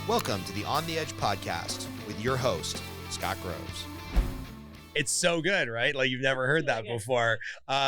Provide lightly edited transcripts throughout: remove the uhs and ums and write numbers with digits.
Welcome to the On the Edge podcast with your host, Scott Groves. It's so good, right? Like you've never heard that before.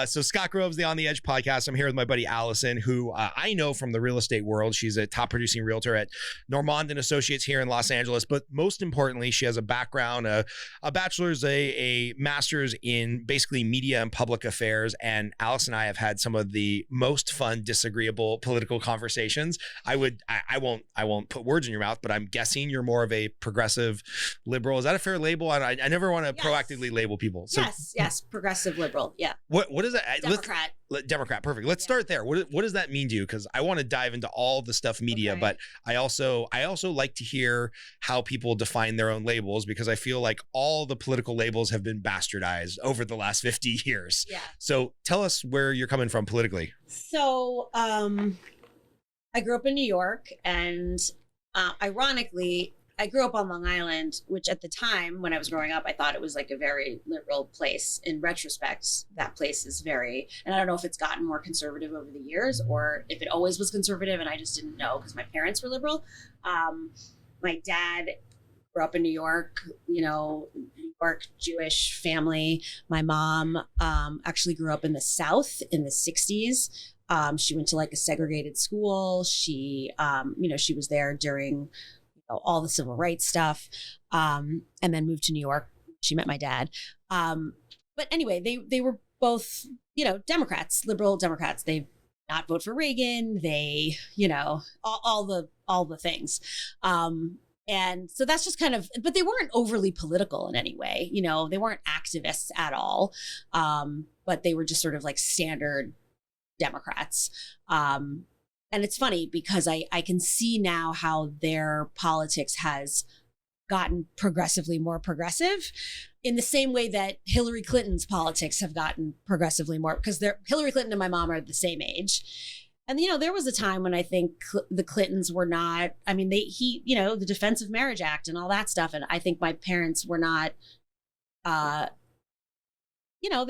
So Scott Groves, the On the Edge podcast. I'm here with my buddy Alison, who I know from the real estate world. She's a top producing realtor at Normand and Associates here in Los Angeles. But most importantly, she has a background, a bachelor's, a master's in basically media and public affairs. And Alison and I have had some of the most fun, disagreeable political conversations. I won't put words in your mouth, but I'm guessing you're more of a progressive liberal. Is that a fair label? I never want to proactively label people. So, yes, progressive liberal. Yeah. What is that? Democrat. Democrat. Perfect. Let's start there. What does that mean to you? Because I want to dive into all the stuff media, but I also like to hear how people define their own labels, because I feel like all the political labels have been bastardized over the last 50 years. Yeah. So tell us where you're coming from politically. So I grew up in New York, and ironically, I grew up on Long Island, which at the time when I was growing up, I thought it was like a very liberal place. In retrospect, that place is very, and I don't know if it's gotten more conservative over the years or if it always was conservative and I just didn't know because my parents were liberal. My dad grew up in New York, New York Jewish family. My mom actually grew up in the South in the 60s. She went to like a segregated school. She was there during all the civil rights stuff, and then moved to New York. She met my dad. But anyway, they were both, Democrats, liberal Democrats. They not vote for Reagan. They, all the things. And so that's just kind of, but they weren't overly political in any way. They weren't activists at all. But they were just sort of like standard Democrats. And it's funny because I can see now how their politics has gotten progressively more progressive in the same way that Hillary Clinton's politics have gotten progressively more, because Hillary Clinton and my mom are the same age. And, there was a time when I think the Clintons were not, the Defense of Marriage Act and all that stuff. And I think my parents were not, there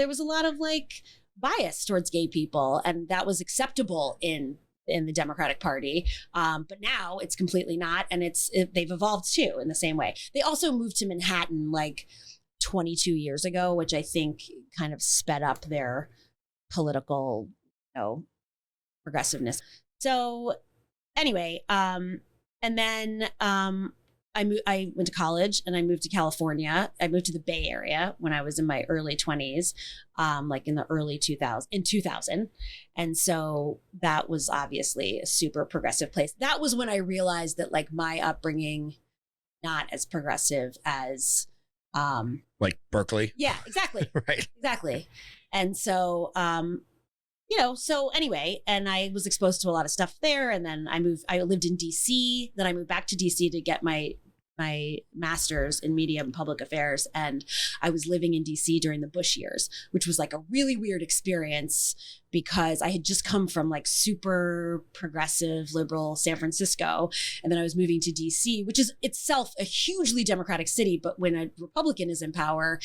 was a lot of like bias towards gay people, and that was acceptable in the Democratic Party. But now it's completely not. And they've evolved too in the same way. They also moved to Manhattan like 22 years ago, which I think kind of sped up their political, progressiveness. So anyway, and then I went to college and I moved to California. I moved to the Bay Area when I was in my early 20s, like in the early 2000. And so that was obviously a super progressive place. That was when I realized that like my upbringing, not as progressive as like Berkeley. Yeah, exactly. Right. Exactly. And so so anyway, and I was exposed to a lot of stuff there. And then I lived in DC. Then I moved back to DC to get my master's in media and public affairs. And I was living in DC during the Bush years, which was like a really weird experience because I had just come from like super progressive liberal San Francisco. And then I was moving to DC, which is itself a hugely Democratic city. But when a Republican is in power,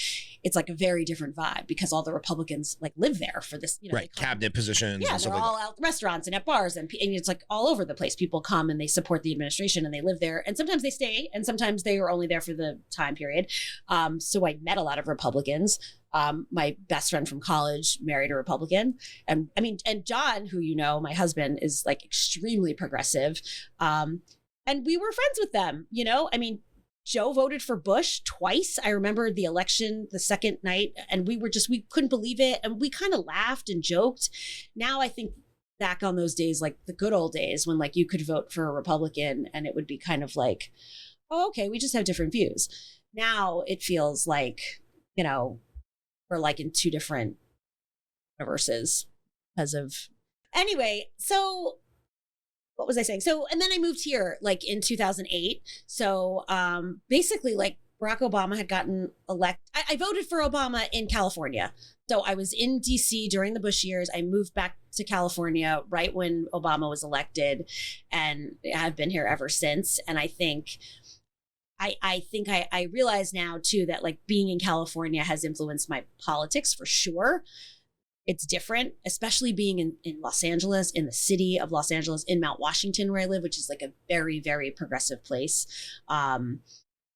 it's like a very different vibe because all the Republicans like live there for this, right. Cabinet positions. Yeah, and they're stuff all like out restaurants and at bars and it's like all over the place. People come and they support the administration and they live there. And sometimes they stay and sometimes they are only there for the time period. So I met a lot of Republicans. My best friend from college married a Republican. And John, who my husband, is like extremely progressive. And we were friends with them, Joe voted for Bush twice. I remember the election, the second night, and we couldn't believe it. And we kind of laughed and joked. Now I think back on those days, like the good old days when like you could vote for a Republican and it would be kind of like, oh, okay, we just have different views. Now it feels like, we're like in two different universes anyway, so what was I saying? So, and then I moved here like in 2008. So basically like Barack Obama had gotten elected. I voted for Obama in California. So I was in DC during the Bush years. I moved back to California right when Obama was elected and I've been here ever since. And I think I realize now too that like being in California has influenced my politics for sure. it's different, especially being in Los Angeles, in the city of Los Angeles, in Mount Washington, where I live, which is like a very, very progressive place. I'm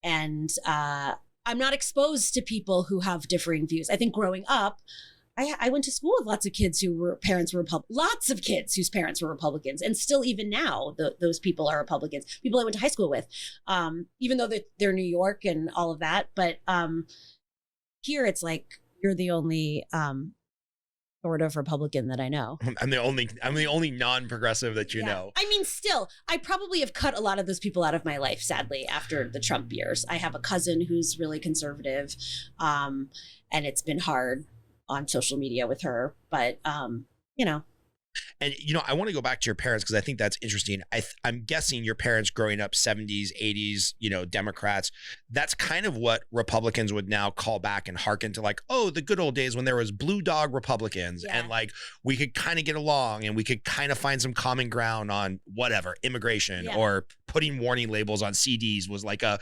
not exposed to people who have differing views. I think growing up, I went to school with lots of kids lots of kids whose parents were Republicans. And still even now, those people are Republicans, people I went to high school with, even though they're New York and all of that. But here it's like, you're the only sort of Republican that I know. I'm the only non-progressive that you know. I mean, still, I probably have cut a lot of those people out of my life, sadly, after the Trump years. I have a cousin who's really conservative, and it's been hard on social media with her, but you know. And, you know, I want to go back to your parents because I think that's interesting. I'm guessing your parents growing up 70s, 80s, you know, Democrats, that's kind of what Republicans would now call back and hearken to, like, oh, the good old days when there was blue dog Republicans and like we could kind of get along and we could kind of find some common ground on whatever, immigration or putting warning labels on CDs was like a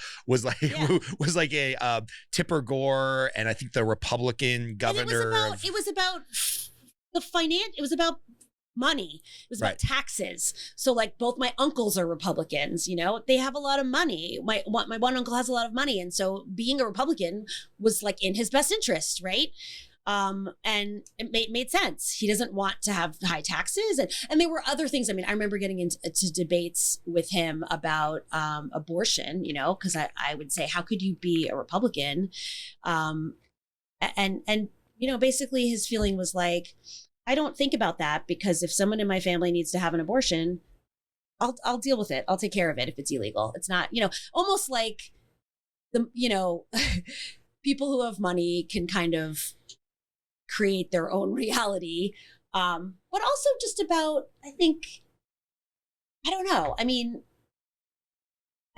Tipper Gore and I think the Republican governor. It was about money. It was about taxes. So like both my uncles are Republicans, you know, they have a lot of money. My one uncle has a lot of money. And so being a Republican was like in his best interest. Right. And it made sense. He doesn't want to have high taxes. And there were other things. I mean, I remember getting into debates with him about abortion, you know, because I would say, how could you be a Republican? And you know, basically his feeling was like, I don't think about that because if someone in my family needs to have an abortion, I'll deal with it. I'll take care of it if it's illegal. It's not, you know, almost like people who have money can kind of create their own reality. But also just about, I don't know. I mean,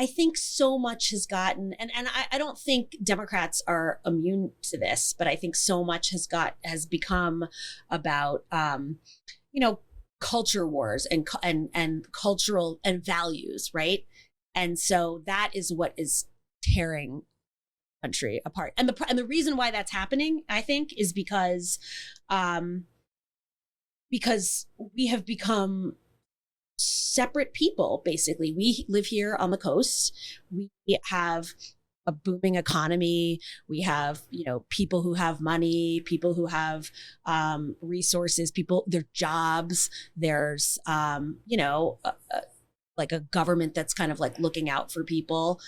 I think so much has gotten, and I don't think Democrats are immune to this, but I think so much has become about, you know, culture wars and cultural and values, right? And so that is what is tearing the country apart. And the reason why that's happening, I think, is because we have become separate people. Basically, we live here on the coast. We have a booming economy. We have, you know, people who have money, people who have resources, their jobs. There's, you know, like a government that's kind of like looking out for people,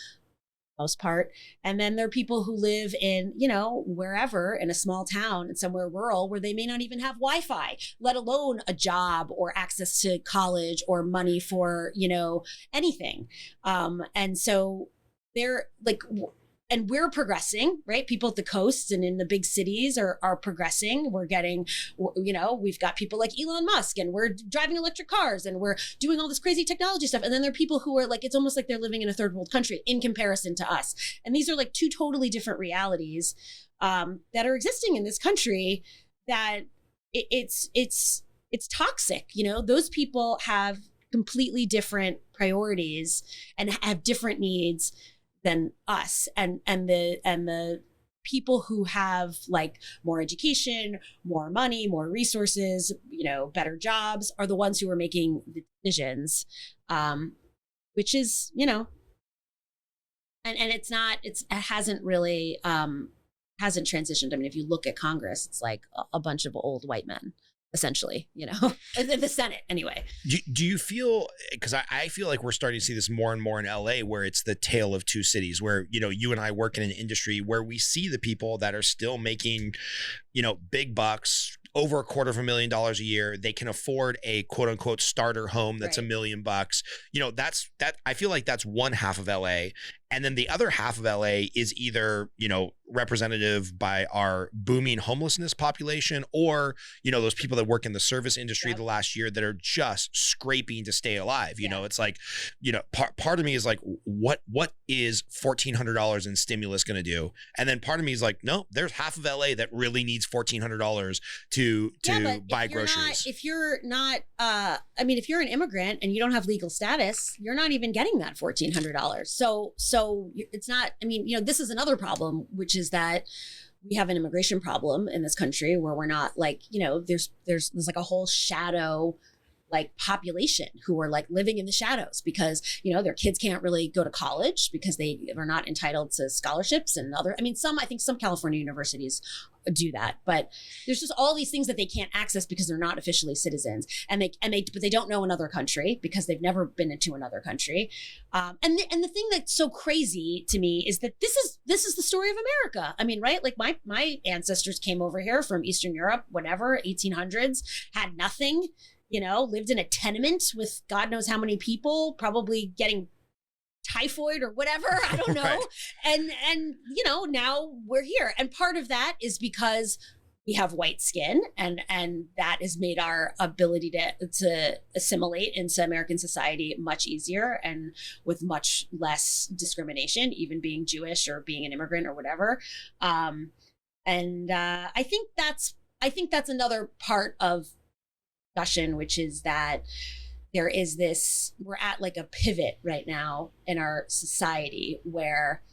most part. And then there are people who live in, you know, wherever in a small town and somewhere rural where they may not even have Wi-Fi, let alone a job or access to college or money for, you know, anything. And so they're like, and we're progressing, right? People at the coast and in the big cities are progressing. We're getting, you know, we've got people like Elon Musk and we're driving electric cars and we're doing all this crazy technology stuff. And then there are people who are like, it's almost like they're living in a third world country in comparison to us. And these are like two totally different realities that are existing in this country that it's toxic. You know, those people have completely different priorities and have different needs than us, and the people who have like more education, more money, more resources, you know, better jobs are the ones who are making the decisions, which is, you know, and it hasn't really hasn't transitioned. I mean, if you look at Congress, it's like a bunch of old white men, essentially, you know, the Senate anyway. Do you feel, because I feel like we're starting to see this more and more in LA, where it's the tale of two cities, where, you know, you and I work in an industry where we see the people that are still making, you know, big bucks, over $250,000 a year. They can afford a quote unquote starter home that's $1 million. You know, that I feel like that's one half of LA. And then the other half of LA is either, you know, representative by our booming homelessness population, or, you know, those people that work in the service industry the last year that are just scraping to stay alive. You know, it's like, you know, part of me is like, what is $1,400 in stimulus going to do? And then part of me is like, no, there's half of LA that really needs $1,400 to buy groceries. If you're not, I mean, if you're an immigrant and you don't have legal status, you're not even getting that $1,400. So it's not, I mean, you know, this is another problem, which is that we have an immigration problem in this country where we're not like, there's like a whole shadow like population who are like living in the shadows because, their kids can't really go to college because they are not entitled to scholarships and I think some California universities do that, but there's just all these things that they can't access because they're not officially citizens but they don't know another country because they've never been into another country. And the thing that's so crazy to me is that this is the story of America. I mean, right? Like my ancestors came over here from Eastern Europe, whatever, 1800s, had nothing, lived in a tenement with God knows how many people, probably getting typhoid or whatever, I don't know. Right. And now we're here. And part of that is because we have white skin and that has made our ability to assimilate into American society much easier and with much less discrimination, even being Jewish or being an immigrant or whatever. I think that's another part of discussion, which is that we're at like a pivot right now in our society where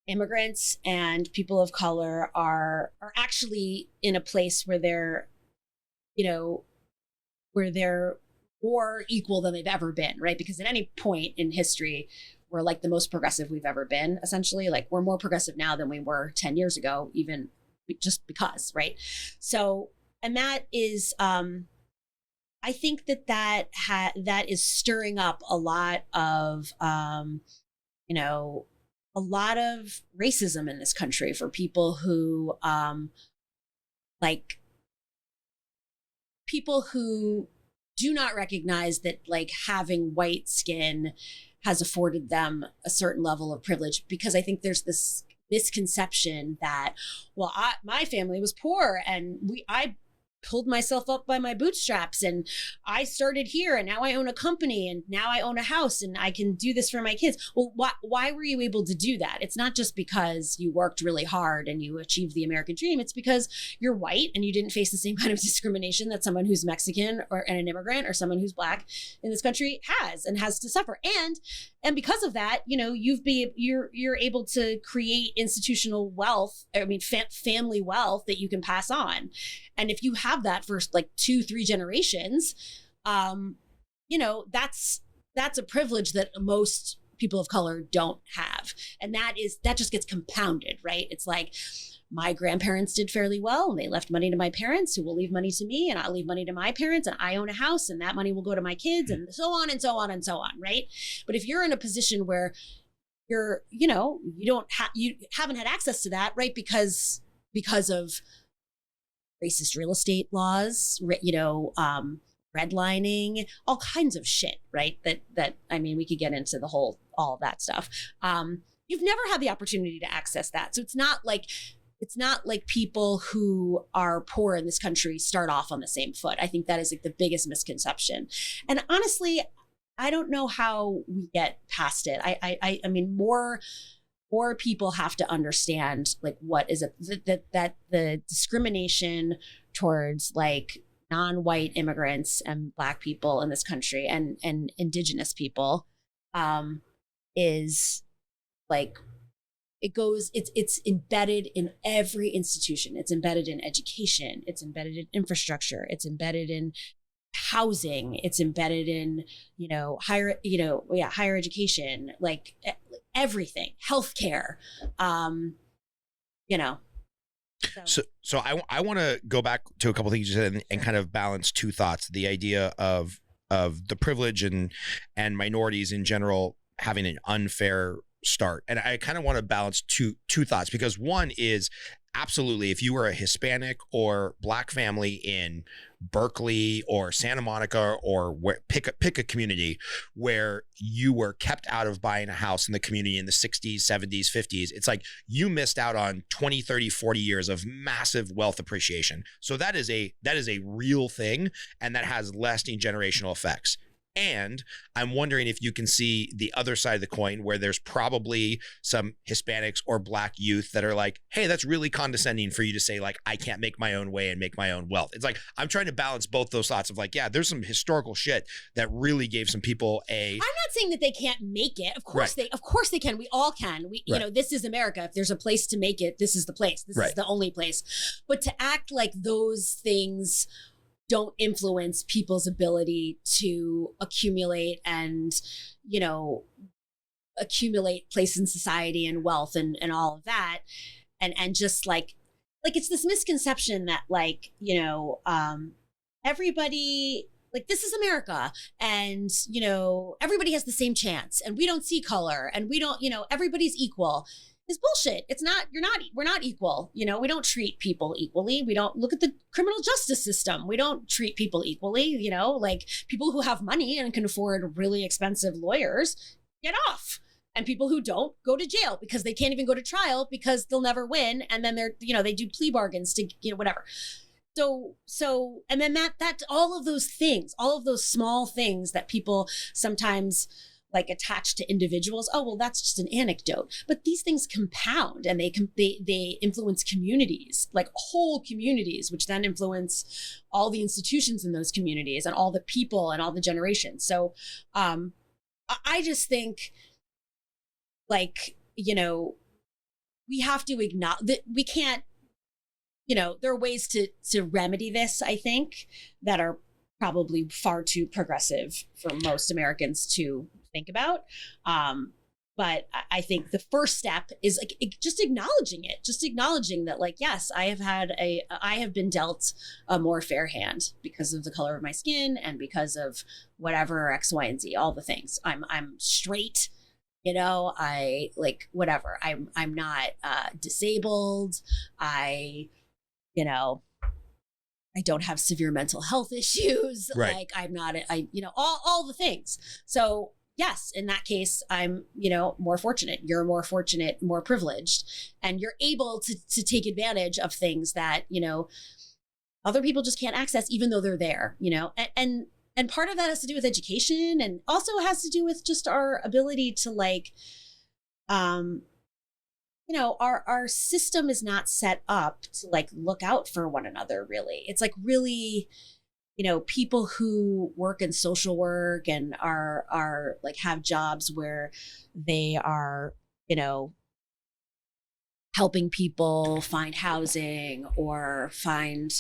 immigrants and people of color are actually in a place where they're more equal than they've ever been, right? Because at any point in history, we're like the most progressive we've ever been, essentially. Like we're more progressive now than we were 10 years ago, even just because, right? So, and that is, I think that is stirring up a lot of, a lot of racism in this country for people who, people who do not recognize that like having white skin has afforded them a certain level of privilege, because I think there's this misconception that, well, my family was poor and I pulled myself up by my bootstraps and I started here and now I own a company and now I own a house and I can do this for my kids. Well, why were you able to do that? It's not just because you worked really hard and you achieved the American dream. It's because you're white and you didn't face the same kind of discrimination that someone who's Mexican and an immigrant or someone who's Black in this country has to suffer. And because of that, you're able to create institutional wealth, family wealth that you can pass on. And if you have that for like 2-3 generations, that's a privilege that most people of color don't have. And that just gets compounded, right? It's like my grandparents did fairly well and they left money to my parents who will leave money to me, and I'll leave money to my parents, and I own a house and that money will go to my kids, and so on and so on and so on, right? But if you're in a position where you haven't had access to that, right? Because of racist real estate laws, redlining, all kinds of shit, right? That we could get into all of that stuff. You've never had the opportunity to access that. So it's not like people who are poor in this country start off on the same foot. I think that is like the biggest misconception. And honestly, I don't know how we get past it. I mean, more people have to understand like what is that the discrimination towards like non-white immigrants and Black people in this country and indigenous people is like, it's embedded in every institution. It's embedded in education. It's embedded in infrastructure. It's embedded in housing. It's embedded in, higher education, like everything, healthcare, So I want to go back to a couple things you said and kind of balance two thoughts: the idea of the privilege and minorities in general having an unfair start. And I kind of want to balance two thoughts, because one is absolutely, if you were a Hispanic or Black family in Berkeley or Santa Monica or pick a community where you were kept out of buying a house in the community in the 60s, 70s, 50s, it's like you missed out on 20, 30, 40 years of massive wealth appreciation. So that is a real thing, and that has lasting generational effects. And I'm wondering if you can see the other side of the coin, where there's probably some Hispanics or Black youth that are like, hey, that's really condescending for you to say, like, I can't make my own way and make my own wealth. It's like, I'm trying to balance both those thoughts of like, yeah, there's some historical shit that really gave some people I'm not not saying that they can't make it. Of course they can. We all can. You know, this is America. If there's a place to make it, this is the place. This is the only place. But to act like those things don't influence people's ability to accumulate and, you know, accumulate place in society and wealth and all of that. And just like it's this misconception that like, you know, everybody, like, this is America and, you know, everybody has the same chance and we don't see color and we don't, you know, everybody's equal is bullshit. It's not, we're not equal. You know, we don't treat people equally. We don't look at the criminal justice system. We don't treat people equally, you know, like people who have money and can afford really expensive lawyers get off. And people who don't go to jail because they can't even go to trial because they'll never win. And then they're, you know, they do plea bargains to, you know, whatever. So, and then that all of those things, all of those small things that people sometimes like attach to individuals. Oh, well, that's just an anecdote. But these things compound and they influence communities, like whole communities, which then influence all the institutions in those communities and all the people and all the generations. So I just think, like, you know, we have to acknowledge that we can't, you know, there are ways to remedy this, I think, that are probably far too progressive for most Americans to think about. But I think the first step is like just acknowledging it, just acknowledging that, like, yes, I have been dealt a more fair hand because of the color of my skin and because of whatever X, Y, and Z, all the things. I'm straight, you know, I like whatever. I'm not disabled. You know, I don't have severe mental health issues. Right. Like I'm not, you know, all the things. So yes, in that case, I'm, you know, more fortunate. You're more fortunate, more privileged, and you're able to take advantage of things that, you know, other people just can't access, even though they're there, you know, and part of that has to do with education and also has to do with just our ability to like, you know, our system is not set up to like look out for one another, really. It's like really, you know, people who work in social work and are like have jobs where they are, you know, helping people find housing or find,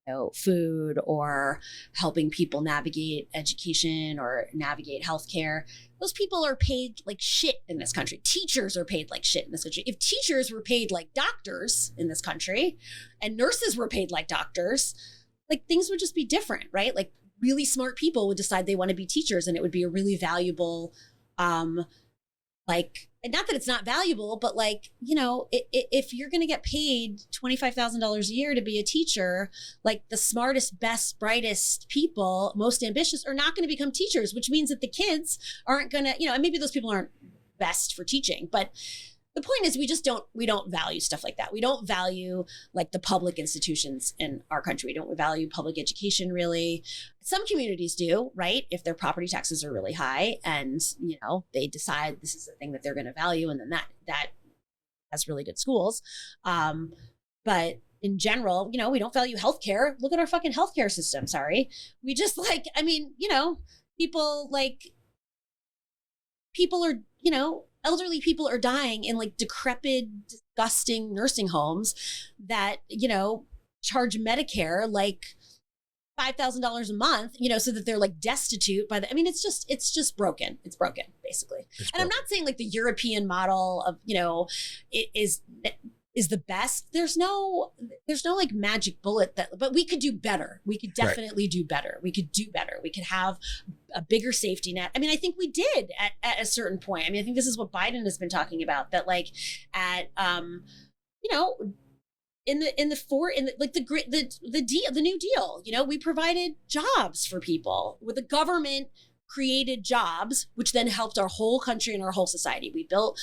you know, food or helping people navigate education or navigate healthcare. Those people are paid like shit in this country. Teachers are paid like shit in this country. If teachers were paid like doctors in this country and nurses were paid like doctors, like things would just be different, right? Like really smart people would decide they want to be teachers and it would be a really valuable, like, and not that it's not valuable, but like, you know, if you're going to get paid $25,000 a year to be a teacher, like the smartest, best, brightest people, most ambitious are not going to become teachers, which means that the kids aren't going to, you know, and maybe those people aren't best for teaching, but the point is we don't value stuff like that. We don't value like the public institutions in our country. We don't value public education really. Some communities do, right? If their property taxes are really high and, you know, they decide this is the thing that they're going to value. And then that has really good schools. But in general, you know, we don't value healthcare. Look at our fucking healthcare system. Sorry. We just like, I mean, you know, people are, you know, elderly people are dying in like decrepit, disgusting nursing homes that, you know, charge Medicare like $5,000 a month, you know, so that they're like destitute by the, I mean, it's just broken. It's broken, basically. And I'm not saying like the European model of, you know, is the best. There's no like magic bullet but we could do better. We could definitely do better. We could do better. We could have a bigger safety net. I mean, I think we did at a certain point. I mean, I think this is what Biden has been talking about, that like at, you know, in the New Deal, you know, we provided jobs for people with the government created jobs, which then helped our whole country and our whole society. We built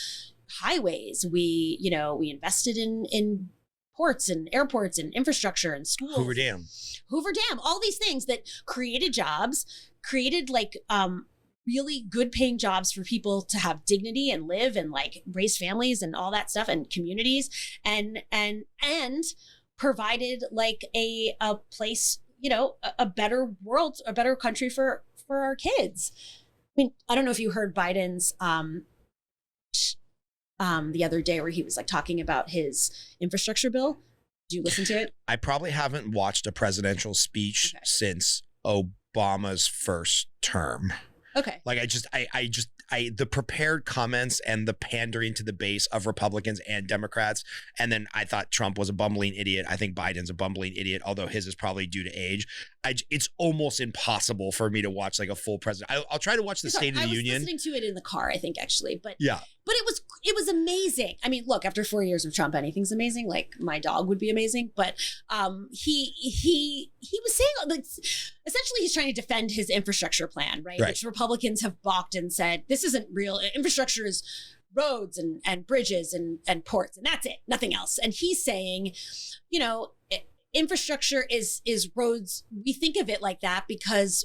highways. We invested in ports and airports and infrastructure and schools. Hoover Dam, all these things that created jobs, created like really good paying jobs for people to have dignity and live and like raise families and all that stuff and communities and provided like a place, you know, a better world, a better country for our kids. mean, I don't know if you heard Biden's the other day where he was like talking about his infrastructure bill. Did you listen to it? I probably haven't watched a presidential speech since Obama's first term. Okay. Like the prepared comments and the pandering to the base of Republicans and Democrats. And then I thought Trump was a bumbling idiot. I think Biden's a bumbling idiot, although his is probably due to age. It's almost impossible for me to watch like a full president. I'll try to watch the State of the Union. I was listening to it in the car, I think, actually. But yeah. But it was amazing. I mean, look, after 4 years of Trump, anything's amazing. Like my dog would be amazing. But he was saying, like, essentially he's trying to defend his infrastructure plan, right? Which Republicans have balked and said, this isn't real. Infrastructure is roads and bridges and ports, and that's it, nothing else. And he's saying, you know, infrastructure is roads. We think of it like that because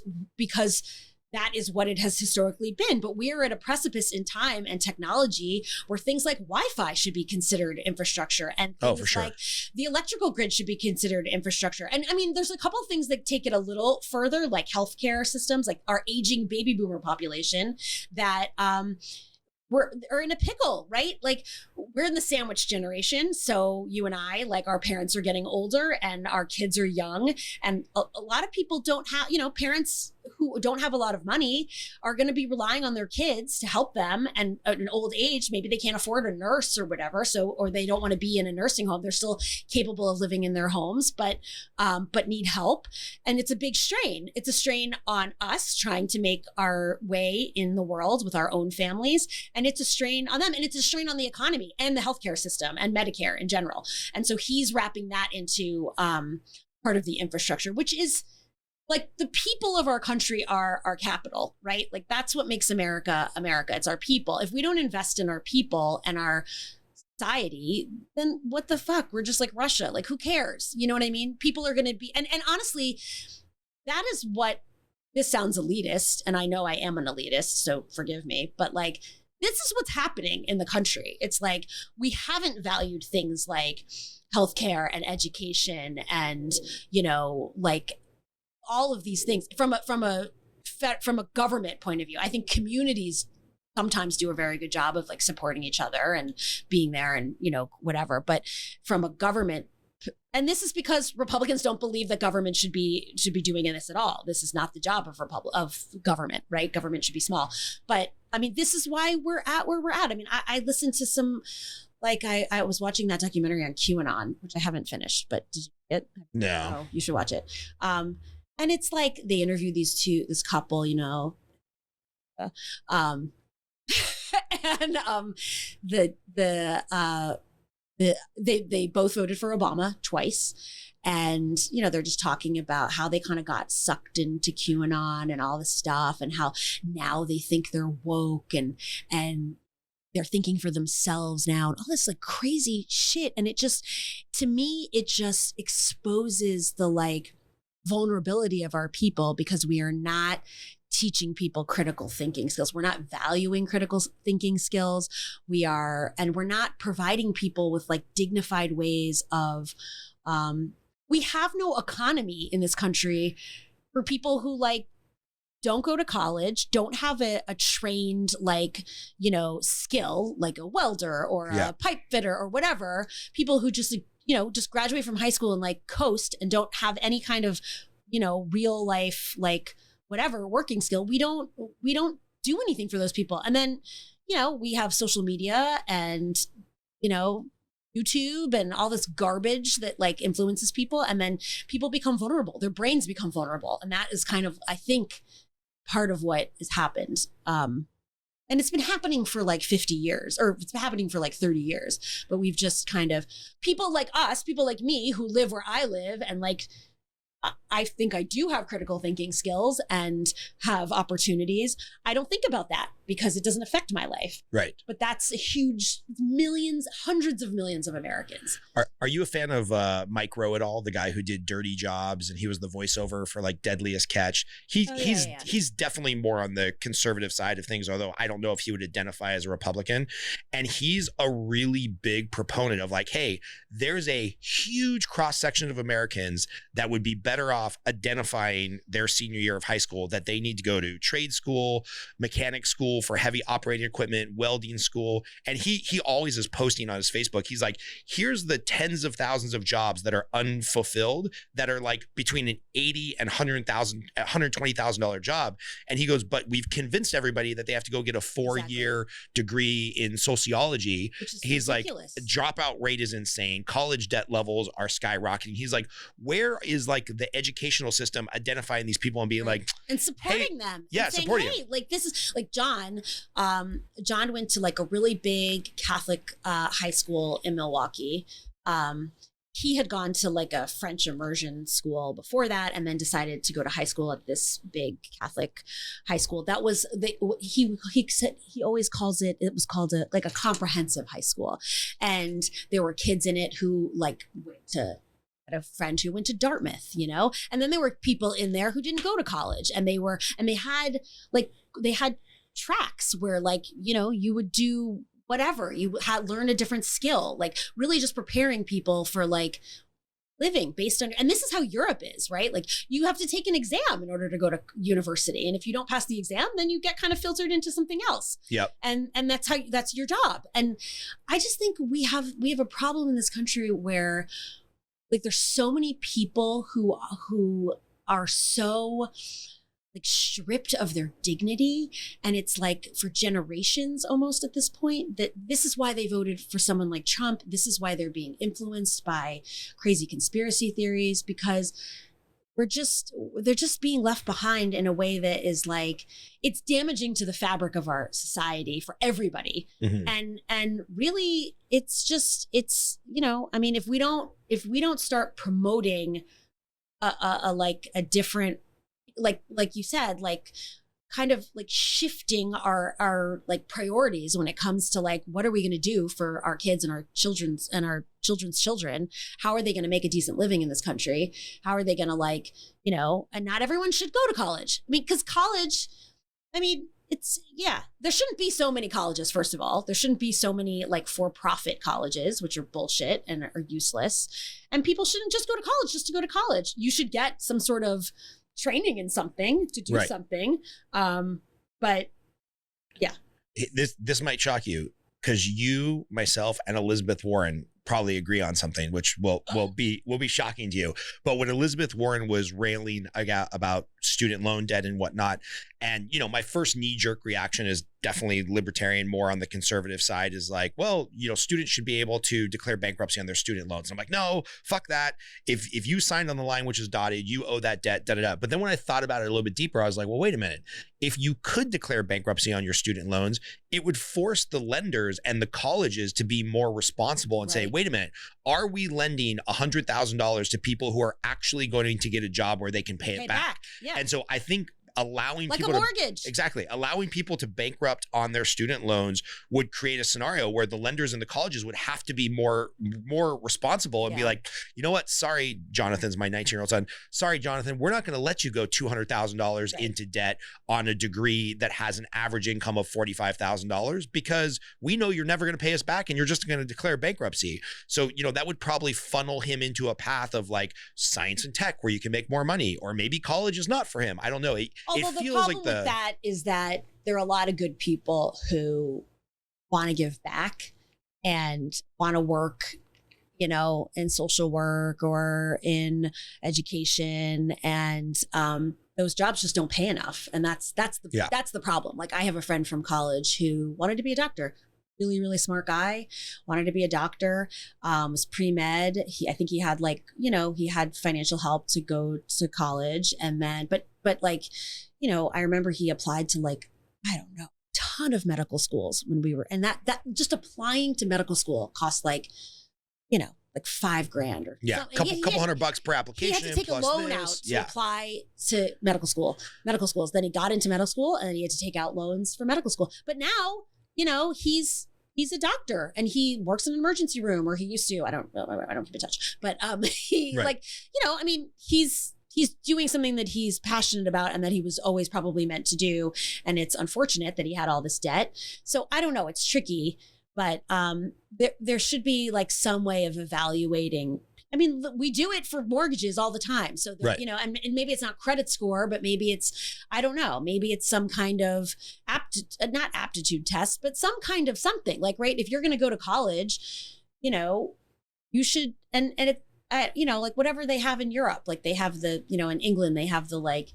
that is what it has historically been. But we are at a precipice in time and technology where things like Wi-Fi should be considered infrastructure, and things like the electrical grid should be considered infrastructure. And I mean, there's a couple of things that take it a little further, like healthcare systems, like our aging baby boomer population that are in a pickle, right? Like we're in the sandwich generation. So you and I, like our parents are getting older and our kids are young. And a lot of people don't have, you know, parents who don't have a lot of money are going to be relying on their kids to help them. And at an old age, maybe they can't afford a nurse or whatever. So, or they don't want to be in a nursing home. They're still capable of living in their homes, but need help. And it's a big strain. It's a strain on us trying to make our way in the world with our own families. And it's a strain on them, and it's a strain on the economy and the healthcare system and Medicare in general. And so he's wrapping that into part of the infrastructure, which is like the people of our country are our capital, right? Like that's what makes America, America. It's our people. If we don't invest in our people and our society, then what the fuck? We're just like Russia. Like who cares? You know what I mean? People are going to be, and honestly, that is what, this sounds elitist, and I know I am an elitist, so forgive me, but like, this is what's happening in the country. It's like, we haven't valued things like healthcare and education and, you know, like all of these things from a government point of view. I think communities sometimes do a very good job of like supporting each other and being there and, you know, whatever. But from a government, and this is because Republicans don't believe that government should be doing this at all. This is not the job of government, right? Government should be small. But I mean, this is why we're at where we're at. I mean, I listened to some, like I was watching that documentary on QAnon, which I haven't finished, but did you get it? No. Oh, you should watch it. And it's like they interviewed this couple, you know, and they both voted for Obama twice. And, you know, they're just talking about how they kind of got sucked into QAnon and all this stuff, and how now they think they're woke and they're thinking for themselves now and all this like crazy shit. And it just, to me, it just exposes the like vulnerability of our people, because we are not teaching people critical thinking skills. We're not valuing critical thinking skills. We're not providing people with like dignified ways of, we have no economy in this country for people who like don't go to college, don't have a trained like, you know, skill like a welder or a pipe fitter or whatever. People who just, you know, just graduate from high school and like coast and don't have any kind of, you know, real life, like whatever working skill. We don't do anything for those people. And then, you know, we have social media and, you know, YouTube and all this garbage that like influences people. And then people become vulnerable. Their brains become vulnerable. And that is kind of, I think, part of what has happened. And it's been happening for like 50 years, or it's been happening for like 30 years. But we've just kind of, people like us, people like me who live where I live, and like, I think I do have critical thinking skills and have opportunities. I don't think about that. because it doesn't affect my life. Right. But that's a huge millions, hundreds of millions of Americans. Are you a fan of Mike Rowe at all? The guy who did Dirty Jobs and he was the voiceover for like Deadliest Catch. He's definitely more on the conservative side of things, although I don't know if he would identify as a Republican. And he's a really big proponent of like, hey, there's a huge cross section of Americans that would be better off identifying their senior year of high school that they need to go to trade school, mechanic school for heavy operating equipment, welding school. And he always is posting on his Facebook. He's like, here's the tens of thousands of jobs that are unfulfilled that are like between an $80,000 and $120,000 job. And he goes, but we've convinced everybody that they have to go get a 4-year degree in sociology. He's ridiculous. Like, dropout rate is insane. College debt levels are skyrocketing. He's like, where is like the educational system identifying these people and being like, and supporting them. Yeah, saying, supporting hey, them. like this is like John went to like a really big Catholic high school in Milwaukee. He had gone to like a French immersion school before that, and then decided to go to high school at this big Catholic high school. That was he said he always calls it was called a comprehensive high school, and there were kids in it who like went to. I had a friend who went to Dartmouth, you know, and then there were people in there who didn't go to college, and they had tracks where like, you know, you would do whatever, you had learn a different skill, like really just preparing people for like living based on, and this is how Europe is, right? Like you have to take an exam in order to go to university. And if you don't pass the exam, then you get kind of filtered into something else. Yep. And that's your job. And I just think we have a problem in this country where like there's so many people who are so like stripped of their dignity. And it's like for generations almost at this point that this is why they voted for someone like Trump. This is why they're being influenced by crazy conspiracy theories, because they're just being left behind in a way that is like, it's damaging to the fabric of our society for everybody. Mm-hmm. And really it's, you know, I mean, if we don't start promoting a different, like you said, like kind of like shifting our like priorities when it comes to like, what are we going to do for our kids and our children's children? How are they going to make a decent living in this country? How are they going to like, you know, and not everyone should go to college. I mean, because college, I mean, there shouldn't be so many colleges, first of all. There shouldn't be so many like for-profit colleges, which are bullshit and are useless. And people shouldn't just go to college just to go to college. You should get some sort of training in something to do something. But yeah. This might shock you because you, myself, and Elizabeth Warren probably agree on something, which will be shocking to you. But when Elizabeth Warren was railing about student loan debt and whatnot, and you know, my first knee-jerk reaction is definitely libertarian, more on the conservative side, is like, well, you know, students should be able to declare bankruptcy on their student loans. I'm like, no, fuck that. If you signed on the line which is dotted, you owe that debt, da-da-da. But then when I thought about it a little bit deeper, I was like, well, wait a minute. If you could declare bankruptcy on your student loans, it would force the lenders and the colleges to be more responsible and say, wait a minute, are we lending $100,000 to people who are actually going to get a job where they can pay it back? Yeah. And so I think allowing like people a mortgage. Allowing people to bankrupt on their student loans would create a scenario where the lenders and the colleges would have to be more responsible and be like, you know what? Sorry, Jonathan's my 19-year-old son. Sorry, Jonathan, we're not going to let you go $200,000 into debt on a degree that has an average income of $45,000 because we know you're never going to pay us back and you're just going to declare bankruptcy. So, you know, that would probably funnel him into a path of like science and tech where you can make more money, or maybe college is not for him. I don't know. Although the problem with that is that there are a lot of good people who want to give back and want to work, you know, in social work or in education, and those jobs just don't pay enough, and that's the problem. Like I have a friend from college who wanted to be a doctor. Really, really smart guy, wanted to be a doctor, was pre-med. I think he had like, you know, he had financial help to go to college. And then, but like, you know, I remember he applied to like, I don't know, ton of medical schools when we were, and that just applying to medical school cost like, you know, like $5,000 or Yeah, something. couple $100 per He application. had to take a plus loan this. out to apply to medical schools. Then he got into medical school and he had to take out loans for medical school. But now, he's a doctor and he works in an emergency room, or he used to. I don't keep in touch, but he Right. he's doing something that he's passionate about and that he was always probably meant to do. And it's unfortunate that he had all this debt. So I don't know. It's tricky, but there should be like some way of evaluating. I mean, we do it for mortgages all the time. So, right. And maybe it's not credit score, but maybe it's, I don't know, maybe it's some kind of not aptitude test, but some kind of something like, right. If you're going to go to college, you should, and it, like whatever they have in Europe, like they have the, in England, they have the like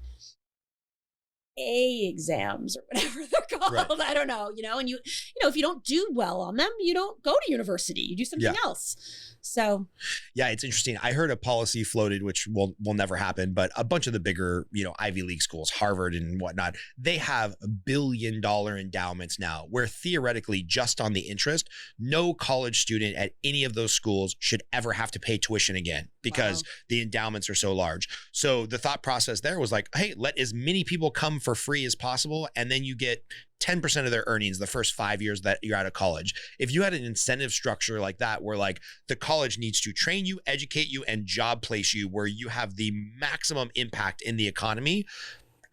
A exams or whatever they're called. Right. I don't know, and if you don't do well on them, you don't go to university, you do something else. So, yeah, it's interesting. I heard a policy floated, which will never happen, but a bunch of the bigger, Ivy League schools, Harvard and whatnot, they have $1 billion endowments now, where theoretically, just on the interest, no college student at any of those schools should ever have to pay tuition again because the endowments are so large. So the thought process there was like, hey, let as many people come for free as possible, and then you get 10% of their earnings the first 5 years that you're out of college. If you had an incentive structure like that, where like the college needs to train you, educate you, and job place you where you have the maximum impact in the economy,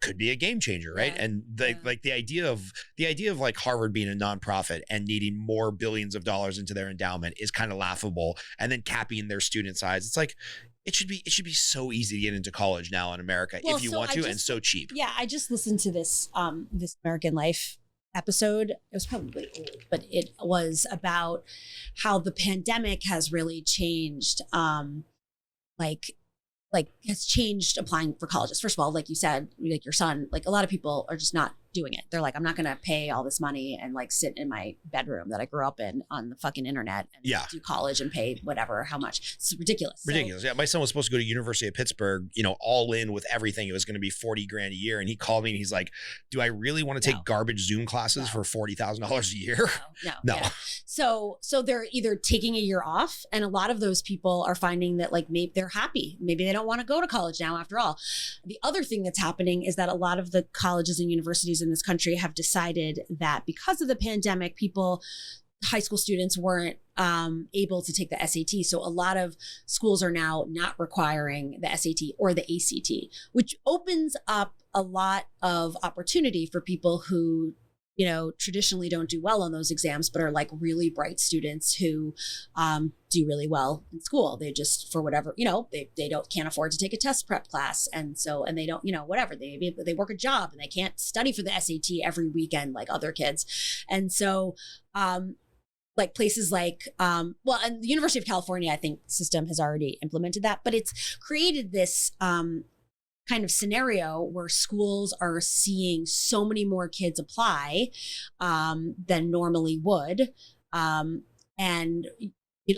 could be a game changer, right? Yeah. And the idea of like Harvard being a nonprofit and needing more billions of dollars into their endowment is kind of laughable. And then capping their student size, it's like it should be so easy to get into college now in America if you want to, and so cheap. Yeah, I just listened to this this American Life episode. It was probably old, but it was about how the pandemic has really changed has changed applying for colleges. First of all, like you said, like your son, like a lot of people are just not doing it. They're like, I'm not going to pay all this money and like sit in my bedroom that I grew up in on the fucking internet and do college and pay whatever, how much. It's ridiculous. Ridiculous. Yeah. My son was supposed to go to University of Pittsburgh, all in with everything. It was going to be $40,000 a year. And he called me and he's like, do I really want to take garbage Zoom classes for $40,000 a year? No. Yeah. So they're either taking a year off, and a lot of those people are finding that like maybe they're happy. Maybe they don't want to go to college now after all. The other thing that's happening is that a lot of the colleges and universities in this country have decided that because of the pandemic, high school students weren't able to take the SAT. So a lot of schools are now not requiring the SAT or the ACT, which opens up a lot of opportunity for people who traditionally don't do well on those exams, but are like really bright students who do really well in school. They just, for whatever, they can't afford to take a test prep class. And they don't, whatever, they work a job and they can't study for the SAT every weekend like other kids. And so, like places like, and the University of California, I think system has already implemented that, but it's created this, kind of scenario where schools are seeing so many more kids apply than normally would. And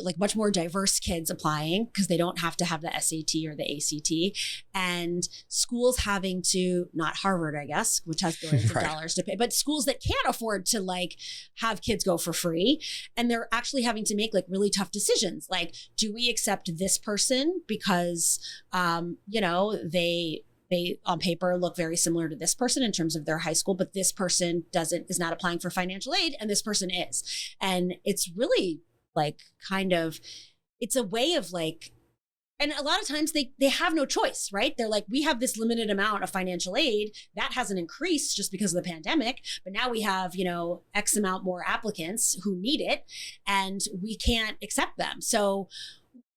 like much more diverse kids applying because they don't have to have the SAT or the ACT, and schools having to, not Harvard, I guess, which has billions of dollars to pay, but schools that can't afford to like have kids go for free. And they're actually having to make like really tough decisions. Like, do we accept this person because, they on paper look very similar to this person in terms of their high school, but this person is not applying for financial aid and this person is. And it's really like it's a way of like, and a lot of times they have no choice, right? They're like, we have this limited amount of financial aid that hasn't increased just because of the pandemic, but now we have, X amount more applicants who need it and we can't accept them. So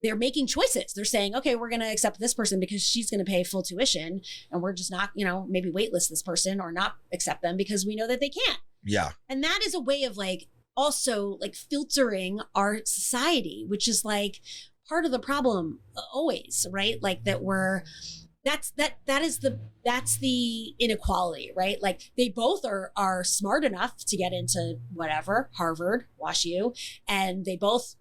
they're making choices. They're saying, okay, we're going to accept this person because she's going to pay full tuition, and we're just not, maybe waitlist this person or not accept them because we know that they can't. Yeah. And that is a way of like also like filtering our society, which is like part of the problem always, right? Like that's the inequality, right? Like they both are smart enough to get into whatever, Harvard, WashU, and they both,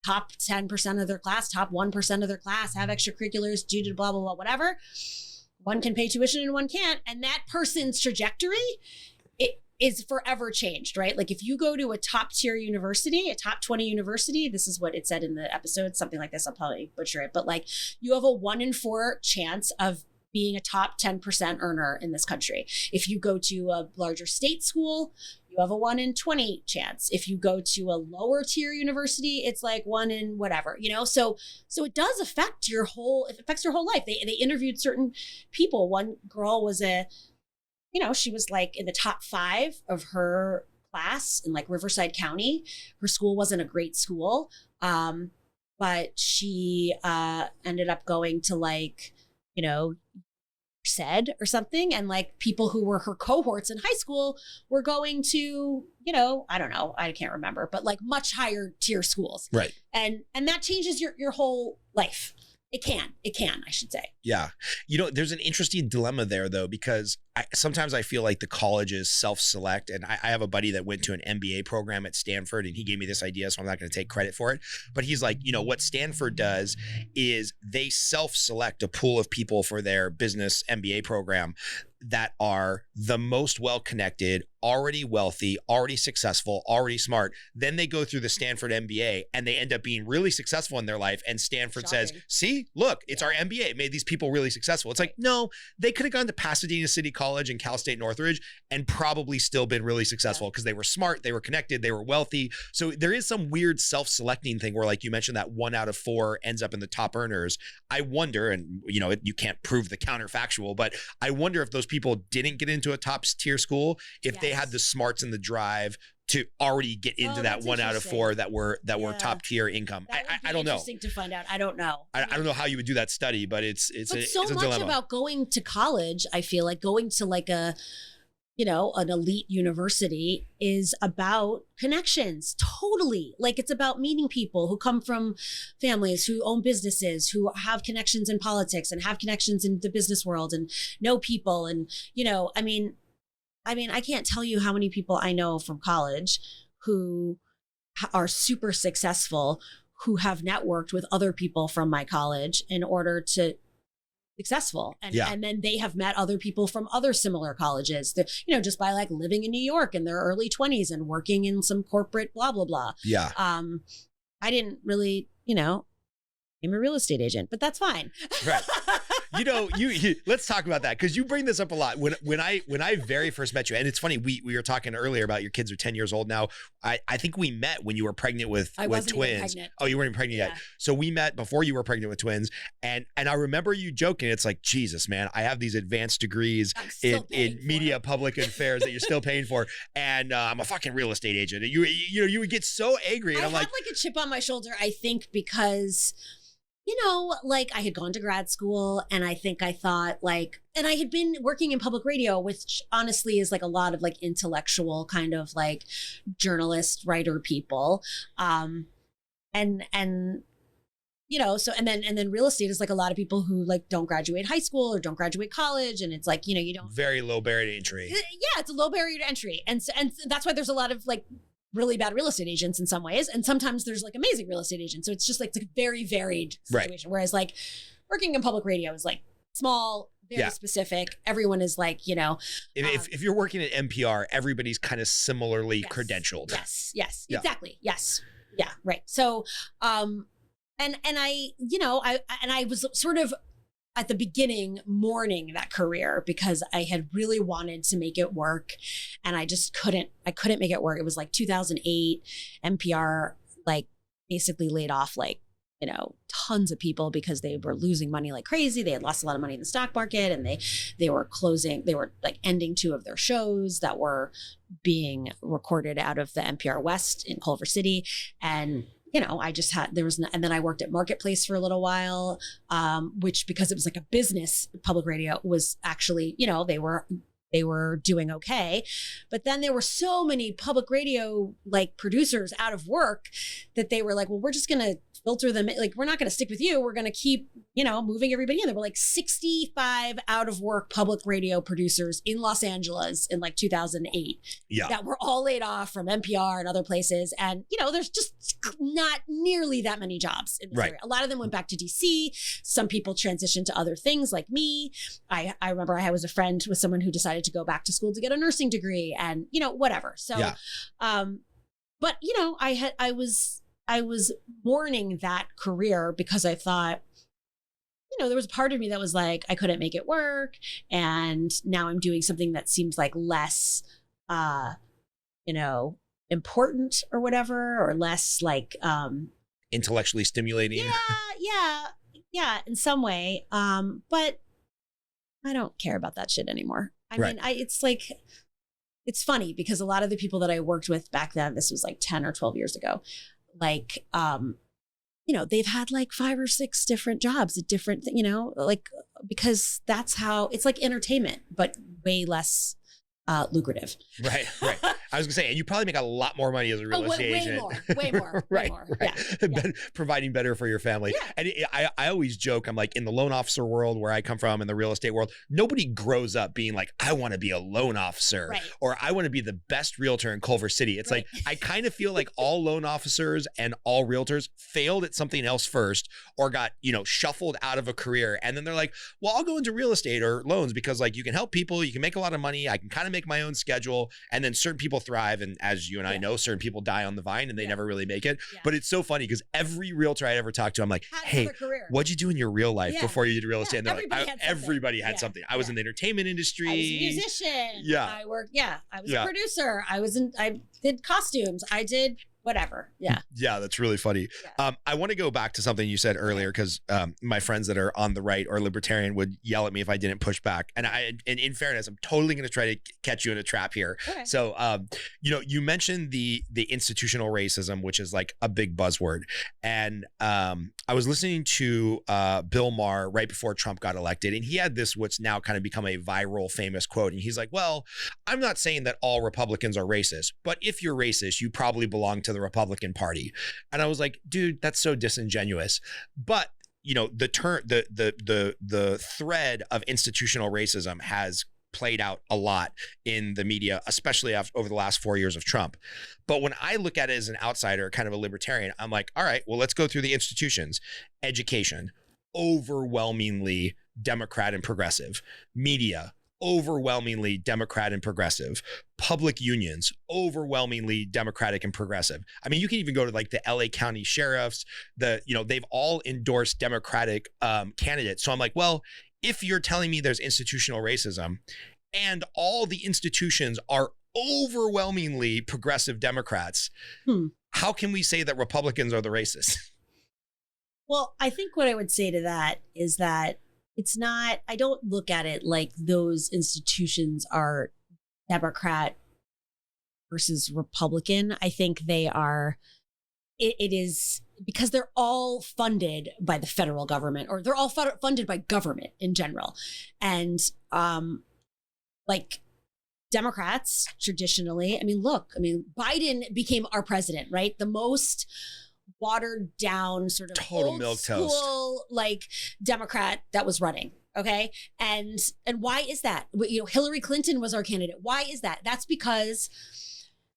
top 10% of their class, top 1% of their class have extracurriculars due to blah, blah, blah, whatever. One can pay tuition and one can't. And that person's trajectory, is forever changed, right? Like if you go to a top tier university, a top 20 university, this is what it said in the episode, something like this, I'll probably butcher it, but like you have a 1 in 4 chance of being a top 10% earner in this country. If you go to a larger state school, you have a 1 in 20 chance. If you go to a lower tier university, it's like 1 in whatever, you know? So it does affect it affects your whole life. They interviewed certain people. One girl was she was like in the top 5 of her class in like Riverside County. Her school wasn't a great school. But she ended up going to like, said or something, and like people who were her cohorts in high school were going to I don't know, I can't remember, but like much higher tier schools, right? And that changes your whole life. It can, I should say. Yeah. There's an interesting dilemma there though, because sometimes I feel like the colleges self-select, and I have a buddy that went to an MBA program at Stanford, and he gave me this idea, so I'm not going to take credit for it. But he's like, what Stanford does is they self-select a pool of people for their business MBA program that are the most well-connected, already wealthy, already successful, already smart. Then they go through the Stanford MBA and they end up being really successful in their life. And Stanford says, see, look, it's our MBA. It made these people really successful. It's like, no, they could have gone to Pasadena City College and Cal State Northridge and probably still been really successful because they were smart, they were connected, they were wealthy. So there is some weird self-selecting thing where, like you mentioned, that 1 out of 4 ends up in the top earners. I wonder, and you can't prove the counterfactual, but I wonder if those people didn't get into a top tier school, if they had the smarts and the drive to already get into that 1 out of 4 that were top tier income. I don't know. Interesting to find out. I don't know. I don't know how you would do that study, but it's so a much dilemma. About going to college. I feel like going to like an elite university is about connections. Totally. Like it's about meeting people who come from families who own businesses, who have connections in politics and have connections in the business world and know people. And, I can't tell you how many people I know from college who are super successful, who have networked with other people from my college in order to successful. And then they have met other people from other similar colleges that, just by like living in New York in their early 20s and working in some corporate blah, blah, blah. Yeah. I didn't really, I'm a real estate agent, but that's fine. Right. Let's talk about that, because you bring this up a lot. When I very first met you, and it's funny, we were talking earlier about your kids are 10 years old now. I think we met when you were pregnant with twins. Even pregnant. Oh, you weren't even pregnant yet. So we met before you were pregnant with twins. And I remember you joking. It's like, Jesus, man, I have these advanced degrees in media, public affairs that you're still paying for. And I'm a fucking real estate agent. And you would get so angry. And I'm like a chip on my shoulder, I think, because like I had gone to grad school, and I think I thought and I had been working in public radio, which honestly is like a lot of like intellectual kind of like journalist, writer people. And then real estate is like a lot of people who like don't graduate high school or don't graduate college. And it's like, you don't. Very low barrier to entry. Yeah, it's a low barrier to entry. And that's why there's a lot of like really bad real estate agents in some ways, and sometimes there's like amazing real estate agents. So it's just like it's a very varied situation. Right. Whereas like working in public radio is like small, very specific. Everyone is like, if you're working at NPR, everybody's kind of similarly credentialed. Yes, exactly. Yes. Yeah. Right. So, and I was sort of at the beginning mourning that career because I had really wanted to make it work, and I just couldn't make it work. It was like 2008, NPR like basically laid off like, tons of people because they were losing money like crazy. They had lost a lot of money in the stock market, and they were like ending 2 of their shows that were being recorded out of the NPR West in Culver City. And and then I worked at Marketplace for a little while, which, because it was like a business public radio, was actually, they were doing okay. But then there were so many public radio like producers out of work that they were like, well, we're just going to filter them. Like, we're not going to stick with you. We're going to keep, moving everybody in. There were like 65 out of work public radio producers in Los Angeles in like 2008 that were all laid off from NPR and other places. And, there's just not nearly that many jobs in this area. A lot of them went back to DC. Some people transitioned to other things like me. I remember I was a friend with someone who decided to go back to school to get a nursing degree and, whatever. So, but, I was mourning that career because I thought, there was a part of me that was like, I couldn't make it work. And now I'm doing something that seems like less, important or whatever, or less like, intellectually stimulating. Yeah. In some way. But I don't care about that shit anymore. I mean, it's like, it's funny because a lot of the people that I worked with back then, this was like 10 or 12 years ago, like, they've had like 5 or 6 different jobs at different, like, because that's how it's like entertainment, but way less lucrative. Right. I was gonna say, and you probably make a lot more money as a real estate agent. Way more. Yeah. Providing better for your family. Yeah. And I always joke, I'm like, in the loan officer world where I come from, in the real estate world, nobody grows up being like, I want to be a loan officer or I want to be the best realtor in Culver City. It's like, I kind of feel like all loan officers and all realtors failed at something else first or got, shuffled out of a career. And then they're like, well, I'll go into real estate or loans because like you can help people, you can make a lot of money, I can kind of make my own schedule. And then certain people thrive. And as you and I know, certain people die on the vine and they never really make it. But it's so funny because every realtor I ever talked to, I'm like, hey, what'd you do in your real life before you did real estate? And they're everybody had something. I was in the entertainment industry. I was a musician. Yeah. I was a producer. I did costumes. I did whatever. Yeah. Yeah, that's really funny. Yeah. I want to go back to something you said earlier because my friends that are on the right or libertarian would yell at me if I didn't push back. And in fairness, I'm totally going to try to catch you in a trap here. Okay. So, you mentioned the institutional racism, which is like a big buzzword. And I was listening to Bill Maher right before Trump got elected, and he had this what's now kind of become a viral famous quote. And he's like, well, I'm not saying that all Republicans are racist, but if you're racist, you probably belong to the Republican Party. And I was like, dude, that's so disingenuous. But the thread of institutional racism has played out a lot in the media, especially over the last 4 years of Trump. But when I look at it as an outsider, kind of a libertarian, I'm like, all right, well, let's go through the institutions. Education, overwhelmingly Democrat and progressive. Media, overwhelmingly Democrat and progressive. Public unions, overwhelmingly Democratic and progressive. I mean, you can even go to like the LA County sheriffs, they've all endorsed Democratic candidates. So I'm like, well, if you're telling me there's institutional racism and all the institutions are overwhelmingly progressive Democrats, how can we say that Republicans are the racists? Well, I think what I would say to that is that it's not, I don't look at it like those institutions are Democrat versus Republican. I think they are, it is because they're all funded by the federal government, or they're all funded by government in general. And like Democrats traditionally, Biden became our president, right? The most watered down sort of total old milk school, toast like Democrat that was running. Okay. And why is that? Hillary Clinton was our candidate. Why is that? That's because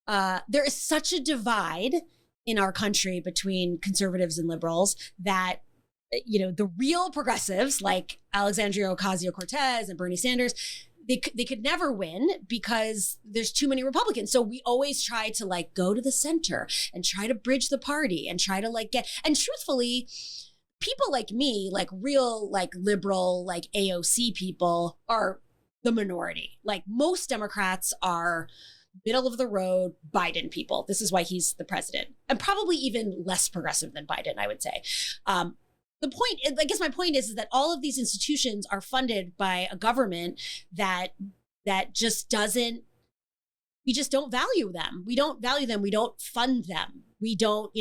there is such a divide in our country between conservatives and liberals that, the real progressives like Alexandria Ocasio-Cortez and Bernie Sanders, they could never win because there's too many Republicans. So we always try to like go to the center and try to bridge the party and try to like and truthfully, people like me, like real, like liberal, like AOC people are the minority. Like most Democrats are middle of the road Biden people. This is why he's the president, and probably even less progressive than Biden, I would say. My point is that all of these institutions are funded by a government that just doesn't, we just don't value them. We don't value them. We don't fund them. We don't,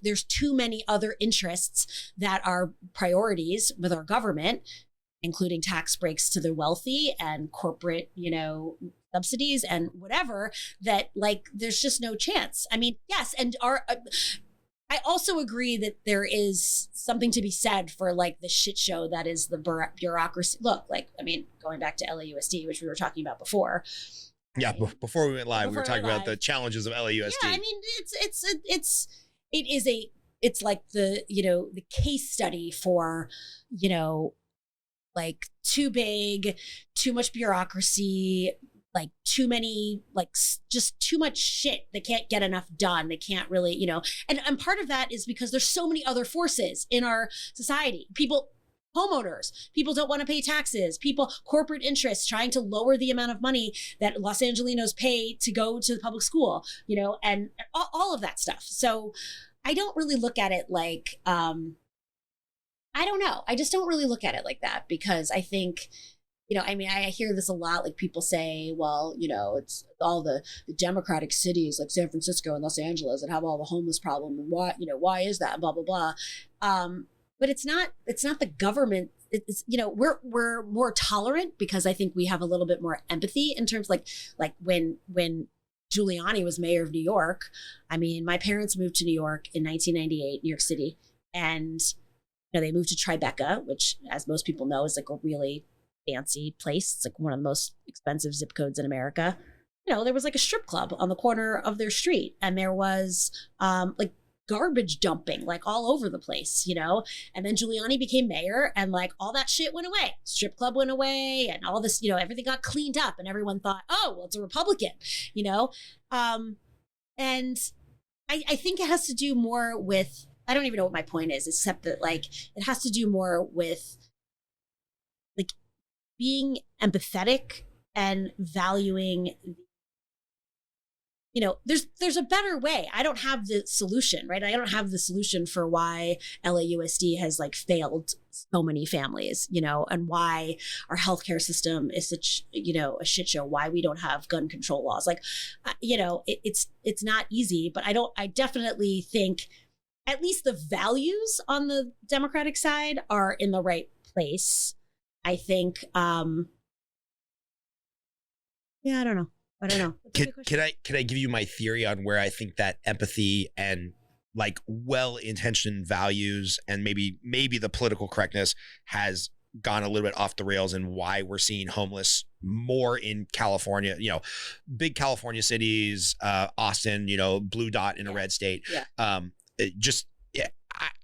there's too many other interests that are priorities with our government, including tax breaks to the wealthy and corporate, subsidies and whatever, that like, there's just no chance. I mean, yes. And I also agree that there is something to be said for like the shit show that is the bureaucracy. Look, like, I mean, going back to LAUSD, which we were talking about before. Yeah, before we went live, we were talking about live, the challenges of LAUSD. Yeah, I mean, it's like the, you know, the case study for, you know, like too big, too much bureaucracy, like too many, like just too much shit. They can't get enough done. They can't really, you know, and part of that is because there's so many other forces in our society. People, homeowners, people don't want to pay taxes, people, corporate interests trying to lower the amount of money that Los Angelinos pay to go to the public school, you know, and all of that stuff. So I don't really look at it like, I don't know. I just don't really look at it like that, because I think, you know, I mean, I hear this a lot. Like people say, well, you know, it's all the democratic cities like San Francisco and Los Angeles that have all the homeless problem, and why, you know, why is that? Blah, blah, blah. But it's not the government. It's, you know, we're more tolerant because I think we have a little bit more empathy in terms like when Giuliani was mayor of New York. I mean, my parents moved to New York in 1998, New York City. And, you know, they moved to Tribeca, which, as most people know, is like a really fancy place. It's like one of the most expensive zip codes in America. You know, there was like a strip club on the corner of their street, and there was like garbage dumping like all over the place, you know. And then Giuliani became mayor, and like all that shit went away. Strip club went away, and all this, you know, everything got cleaned up, and everyone thought, oh, well, it's a Republican, you know. And I think it has to do more with, I don't even know what my point is, except that like it has to do more with like being empathetic and valuing, you know, there's a better way. I don't have the solution, right? I don't have the solution for why LAUSD has like failed so many families, you know, and why our healthcare system is such, you know, a shit show, why we don't have gun control laws. Like, you know, it's not easy, but I definitely think at least the values on the Democratic side are in the right place. I think, yeah, I don't know. Can I give you my theory on where I think that empathy and like well-intentioned values and maybe the political correctness has gone a little bit off the rails, and why we're seeing homeless more in California, you know, big California cities, Austin, you know, blue dot in a red state. Yeah.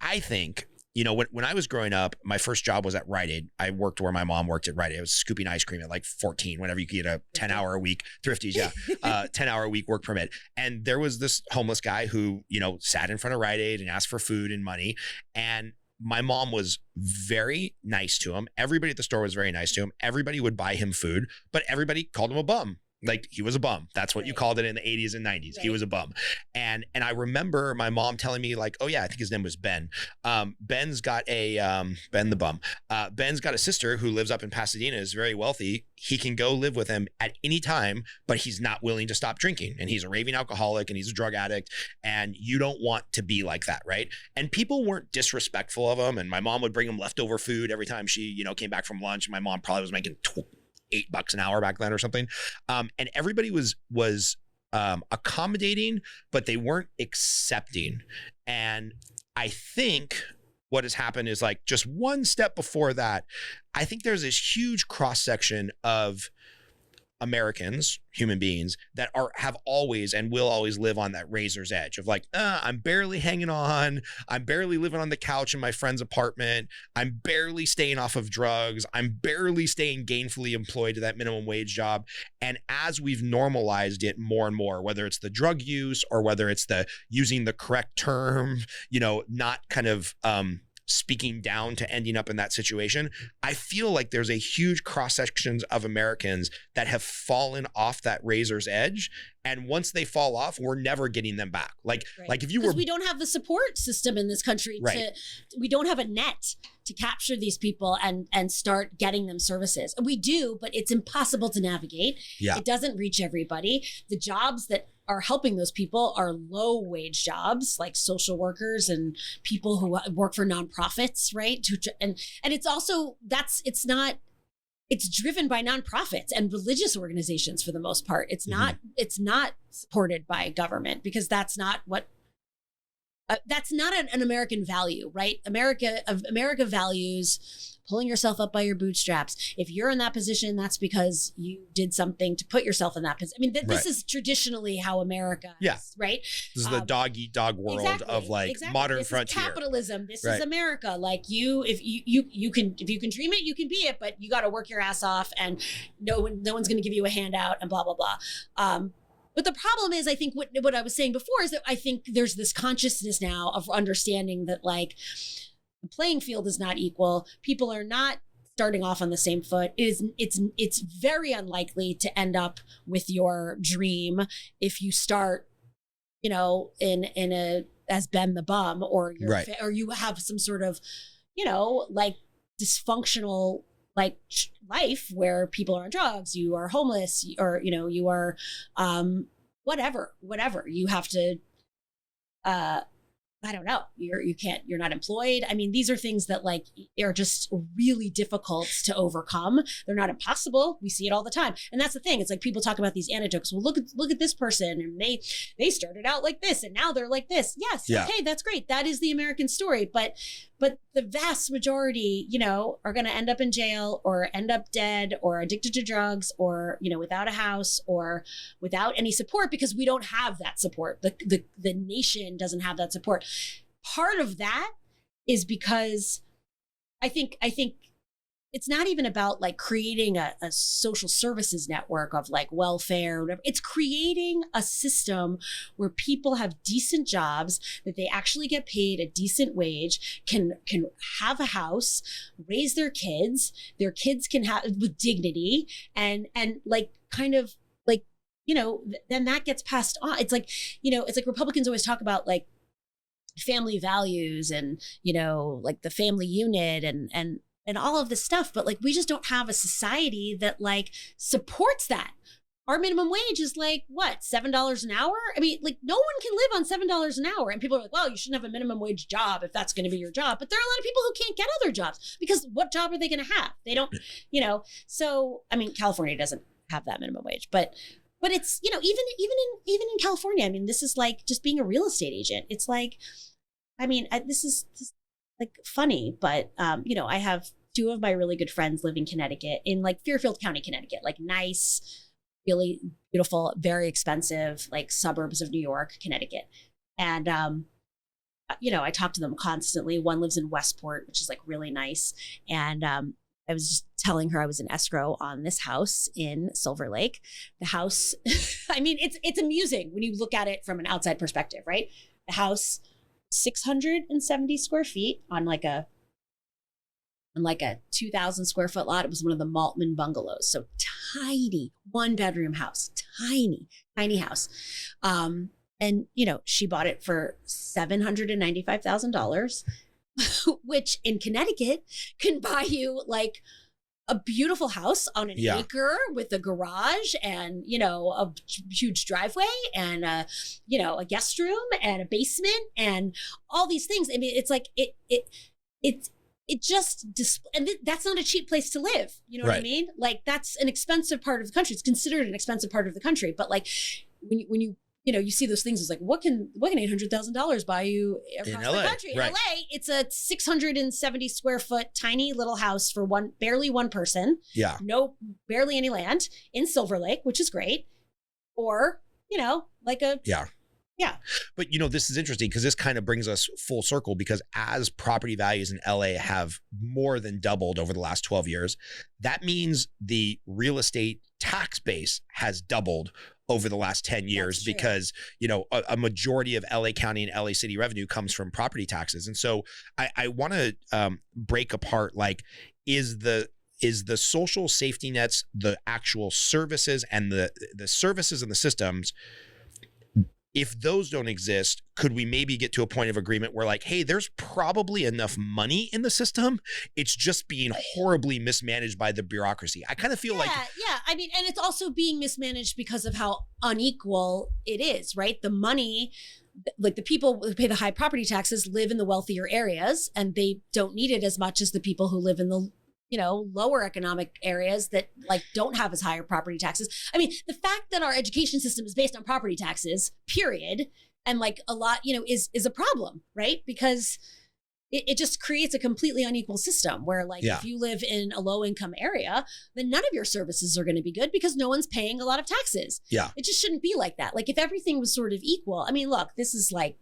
I think, you know, when I was growing up, my first job was at Rite Aid. I worked where my mom worked at Rite Aid. I was scooping ice cream at like 14, whenever you could get a 10-hour a week, Thrifties, yeah, 10-hour a week work permit. And there was this homeless guy who, you know, sat in front of Rite Aid and asked for food and money. And my mom was very nice to him. Everybody at the store was very nice to him. Everybody would buy him food, but everybody called him a bum. Like, he was a bum. That's what you called it in the 80s and 90s. He was a bum. And I remember my mom telling me like, oh yeah, I think his name was Ben. Ben's got a, Ben the bum. Ben's got a sister who lives up in Pasadena, is very wealthy. He can go live with him at any time, but he's not willing to stop drinking. And he's a raving alcoholic and he's a drug addict. And you don't want to be like that, right? And people weren't disrespectful of him. And my mom would bring him leftover food every time she, you know, came back from lunch. My mom probably was making $8 an hour back then or something. And everybody was accommodating, but they weren't accepting. And I think what has happened is like just one step before that, I think there's this huge cross section of Americans, human beings, that have always and will always live on that razor's edge of like, I'm barely hanging on. I'm barely living on the couch in my friend's apartment. I'm barely staying off of drugs. I'm barely staying gainfully employed to that minimum wage job. And as we've normalized it more and more, whether it's the drug use or whether it's the using the correct term, you know, not kind of speaking down to ending up in that situation, I feel like there's a huge cross sections of Americans that have fallen off that razor's edge. And once they fall off, we're never getting them back. Like if you were, we don't have the support system in this country we don't have a net to capture these people and start getting them services. We do, but it's impossible to navigate. Yeah. It doesn't reach everybody. The jobs that are helping those people are low wage jobs, like social workers and people who work for nonprofits, right? And it's also, it's driven by nonprofits and religious organizations for the most part. It's not supported by government, because that's not what that's not an American value, right? America values pulling yourself up by your bootstraps. If you're in that position, that's because you did something to put yourself in that position. I mean, this is traditionally how America is, right? This is the dog eat dog world of like modern this frontier. Is capitalism. This is America. Like if you can dream it, you can be it, but you got to work your ass off, and no one's going to give you a handout, and blah blah blah. But the problem is, I think what I was saying before is that I think there's this consciousness now of understanding that like the playing field is not equal. People are not starting off on the same foot. It's very unlikely to end up with your dream if you start, in a as Ben the bum, or or you have some sort of, like dysfunctional like life where people are on drugs, you are homeless, or you are whatever you have to I don't know. You're not employed. I mean, these are things that like are just really difficult to overcome. They're not impossible. We see it all the time. And that's the thing. It's like people talk about these anecdotes. Well, look at this person, and they started out like this and now they're like this. Yes. Yeah. Okay. That's great. That is the American story. But the vast majority, are going to end up in jail or end up dead or addicted to drugs or, without a house or without any support, because we don't have that support. The nation doesn't have that support. Part of that is because I think it's not even about like creating a social services network of like welfare or whatever. It's creating a system where people have decent jobs, that they actually get paid a decent wage, can have a house, raise their kids can have with dignity, and like kind of like, then that gets passed on. It's like, it's like Republicans always talk about like family values and, like the family unit and all of this stuff. But like, we just don't have a society that like supports that. Our minimum wage is like, what, $7 an hour? I mean, like no one can live on $7 an hour. And people are like, well, you shouldn't have a minimum wage job if that's going to be your job. But there are a lot of people who can't get other jobs, because what job are they going to have? They don't, so, I mean, California doesn't have that minimum wage, but it's, even in California, I mean, this is like just being a real estate agent. It's like, I mean, this is like funny, but I have two of my really good friends live in Connecticut, in like Fairfield County, Connecticut, like nice, really beautiful, very expensive, like suburbs of New York, Connecticut. And I talk to them constantly. One lives in Westport, which is like really nice. And I was just telling her I was in escrow on this house in Silver Lake. The house, I mean, it's amusing when you look at it from an outside perspective, right? The house, 670 square feet on like a 2,000 square foot lot. It was one of the Maltman bungalows. So tiny, 1-bedroom house, tiny house. And she bought it for $795,000, which in Connecticut can buy you like a beautiful house on an acre with a garage and, a huge driveway and, a guest room and a basement and all these things. I mean, it's like, that's not a cheap place to live. You know what I mean? Like that's an expensive part of the country. It's considered an expensive part of the country. But like when you see those things, it's like, what can $800,000 buy you across the country? In LA, it's a 670 square foot tiny little house for barely one person. Yeah. No, barely any land in Silver Lake, which is great. Or, like a Yeah. But, this is interesting because this kind of brings us full circle, because as property values in LA have more than doubled over the last 12 years, that means the real estate tax base has doubled over the last 10 years because, a majority of LA County and LA City revenue comes from property taxes. And so I want to break apart, like, is the social safety nets, the actual services and the services and the systems, if those don't exist, could we maybe get to a point of agreement where like, hey, there's probably enough money in the system. It's just being horribly mismanaged by the bureaucracy. I kind of feel like. Yeah. I mean, and it's also being mismanaged because of how unequal it is, right? The money, like the people who pay the high property taxes live in the wealthier areas and they don't need it as much as the people who live in the lower economic areas that like don't have as higher property taxes. I mean, the fact that our education system is based on property taxes, period, and like a lot, is a problem, right? Because it just creates a completely unequal system where like if you live in a low income area, then none of your services are going to be good because no one's paying a lot of taxes. Yeah. It just shouldn't be like that. Like if everything was sort of equal, I mean, look, this is like,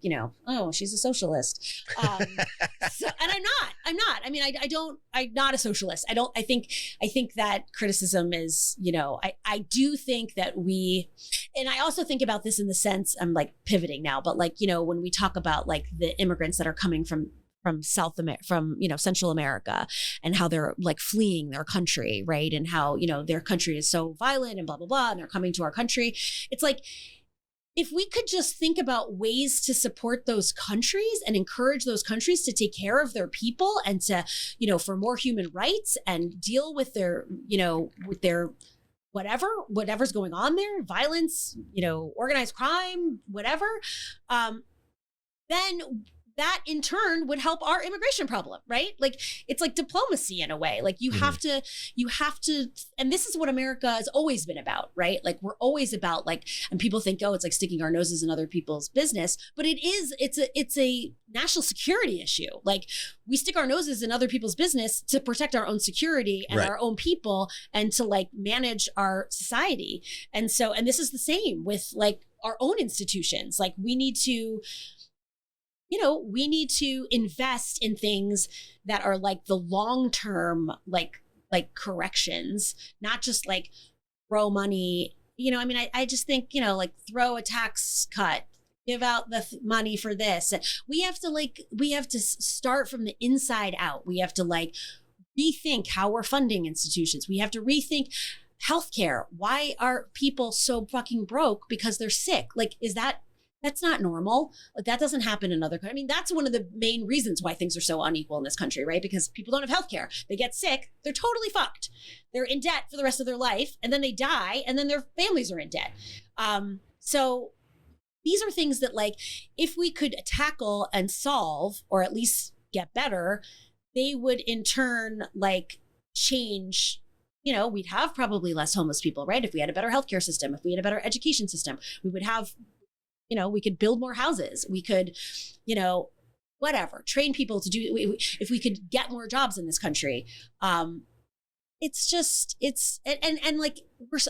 oh, she's a socialist. And I'm not. I mean, I'm not a socialist. I think that criticism is, I do think that and I also think about this in the sense, I'm like pivoting now, but like, when we talk about like the immigrants that are coming from Central America and how they're like fleeing their country, right? And how, their country is so violent and blah, blah, blah, and they're coming to our country. It's like, if we could just think about ways to support those countries and encourage those countries to take care of their people and to, for more human rights and deal with their, with their whatever's going on there, violence, organized crime, whatever, then that in turn would help our immigration problem, right? Like it's like diplomacy in a way. Like you have to, and this is what America has always been about, right? Like we're always about like, and people think, oh, it's like sticking our noses in other people's business, but it's a national security issue. Like we stick our noses in other people's business to protect our own security and our own people and to like manage our society. And this is the same with like our own institutions. Like we need to invest in things that are like the long-term, like corrections, not just like throw money, I mean, I just think, like throw a tax cut, give out the money for this. We have to start from the inside out. We have to like rethink how we're funding institutions. We have to rethink healthcare. Why are people so fucking broke because they're sick? Like, that's not normal. Like that doesn't happen in other countries. I mean, that's one of the main reasons why things are so unequal in this country, right? Because people don't have healthcare. They get sick, they're totally fucked. They're in debt for the rest of their life, and then they die, and then their families are in debt. So these are things that like, if we could tackle and solve, or at least get better, they would in turn like change. We'd have probably less homeless people, right? If we had a better healthcare system, if we had a better education system, we would have we could build more houses. We could, whatever, train people to do, if we could get more jobs in this country.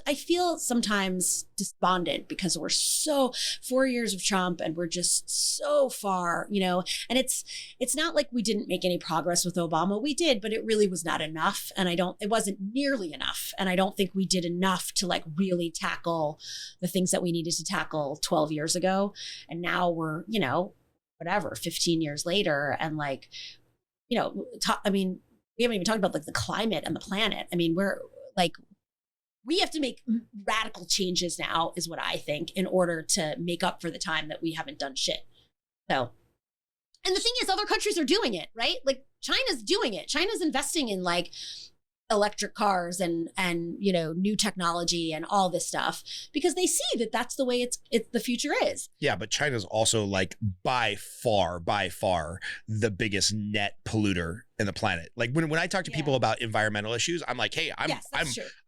I feel sometimes despondent because we're so 4 years of Trump and we're just so far, and it's not like we didn't make any progress with Obama. We did, but it really was not enough. And it wasn't nearly enough. And I don't think we did enough to like really tackle the things that we needed to tackle 12 years ago. And now we're, 15 years later. And like, we haven't even talked about like the climate and the planet. I mean, we have to make radical changes now is what I think in order to make up for the time that we haven't done shit. So, and the thing is other countries are doing it, right? Like China's doing it. China's investing in like electric cars and new technology and all this stuff because they see that that's the way it's the future is. Yeah, but China's also like by far the biggest net polluter in the planet. Like when I talk to people about environmental issues, I'm like, hey,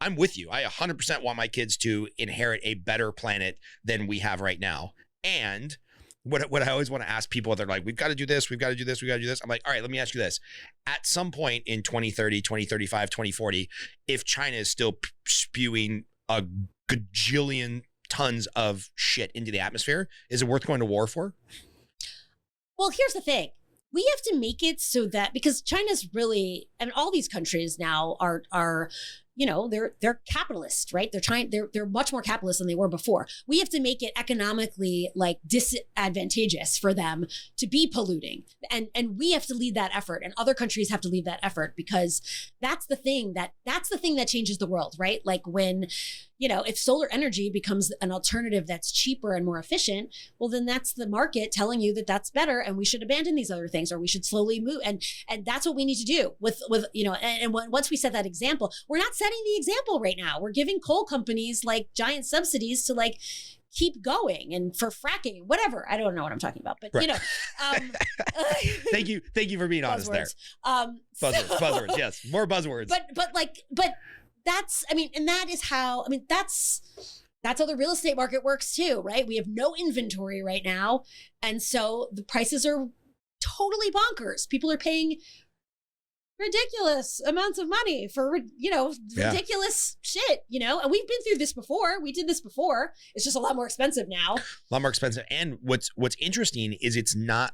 I'm with you. I 100% want my kids to inherit a better planet than we have right now. And what I always want to ask people, they're like, we've got to do this, we've got to do this, we've got to do this. I'm like, all right, let me ask you this. At some point in 2030, 2035, 2040, if China is still spewing a gajillion tons of shit into the atmosphere, is it worth going to war for? Well, here's the thing. We have to make it so that, because China's really, and all these countries now are they're capitalist, right? They're much more capitalist than they were before. We have to make it economically like disadvantageous for them to be polluting. And we have to lead that effort, and other countries have to lead that effort, because that's the thing that changes the world, right? Like when, if solar energy becomes an alternative that's cheaper and more efficient, well, then that's the market telling you that that's better and we should abandon these other things, or we should slowly move. And that's what we need to do with once we set that example, we're not setting the example right now. We're giving coal companies like giant subsidies to like keep going and for fracking, whatever. I don't know what I'm talking about, but you know, thank you for being honest there. Buzzwords, yes, more buzzwords. But that's, I mean, and that is how, I mean, that's how the real estate market works too, right? We have no inventory right now. And so the prices are totally bonkers. People are paying ridiculous amounts of money for, you know, ridiculous shit, you know, and we've been through this before. We did this before. It's just a lot more expensive now. A lot more expensive. And what's interesting is it's not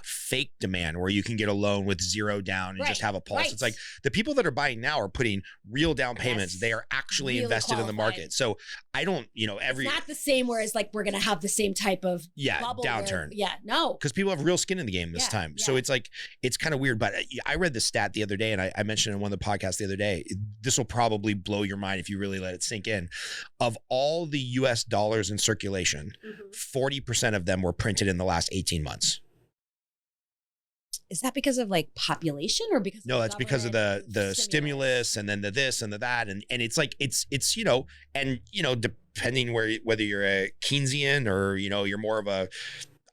fake demand where you can get a loan with zero down and just have a pulse. It's like the people that are buying now are putting real down payments. They are actually really invested in the market. So I don't, you know, it's not the same, whereas like we're going to have the same type of bubble downturn. No. Because people have real skin in the game this time. So it's like, it's kind of weird. But I read the stat the other day, and I mentioned it in one of the podcasts the other day. This will probably blow your mind if you really let it sink in. Of all the US dollars in circulation, 40% of them were printed in the last 18 months. Is that because of like population or because no, that's because of the stimulus and then the this and the that. And it's like, it's, you know, and, you know, depending whether you're a Keynesian or, you know, you're more of a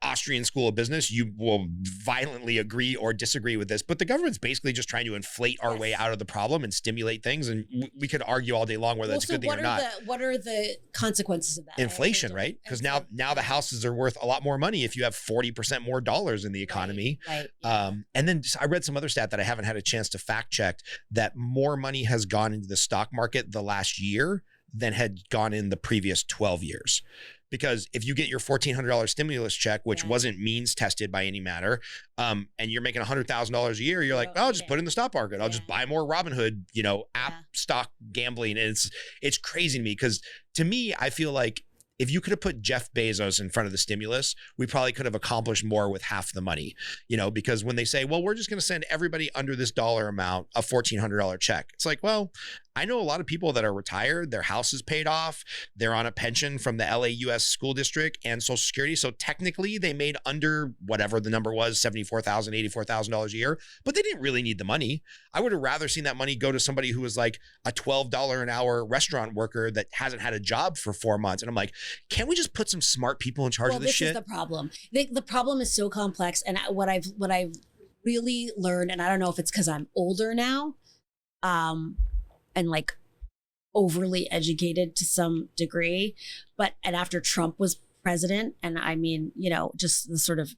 Austrian school of business, you will violently agree or disagree with this, but the government's basically just trying to inflate our way out of the problem and stimulate things. And we could argue all day long whether that's a good thing or not. What are the consequences of that? Inflation, right? Because now the houses are worth a lot more money if you have 40% more dollars in the economy. Right. And then I read some other stat that I haven't had a chance to fact check, that more money has gone into the stock market the last year than had gone in the previous 12 years. Because if you get your $1,400 stimulus check, which wasn't means tested by any matter, and you're making $100,000 a year, you're like, oh, I'll just put it in the stock market. I'll just buy more Robinhood, you know, app stock gambling. And it's crazy to me, because to me, I feel like if you could have put Jeff Bezos in front of the stimulus, we probably could have accomplished more with half the money, you know, because when they say, well, we're just going to send everybody under this dollar amount a $1,400 check. It's like, well, I know a lot of people that are retired, their house is paid off, they're on a pension from the LAUS school district and Social Security. So technically they made under whatever the number was, $74,000, $84,000 a year, but they didn't really need the money. I would have rather seen that money go to somebody who was like a $12 an hour restaurant worker that hasn't had a job for 4 months. And I'm like, can't we just put some smart people in charge of this shit? This is the problem. The problem is so complex. And what I've really learned, and I don't know if it's because I'm older now, and like overly educated to some degree, and after Trump was president, and I mean, you know, just the sort of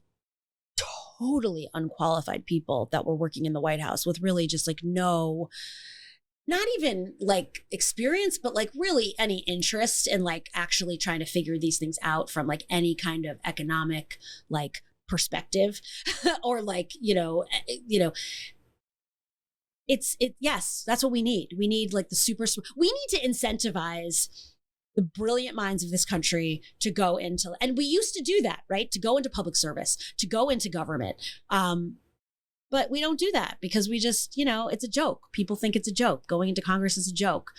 totally unqualified people that were working in the White House with really just like no, not even like experience, but like really any interest in like actually trying to figure these things out from like any kind of economic like perspective or like, yes, that's what we need. We need like we need to incentivize the brilliant minds of this country to go into, and we used to do that, right? To go into public service, to go into government. But we don't do that because we just, it's a joke. People think it's a joke. Going into Congress is a joke.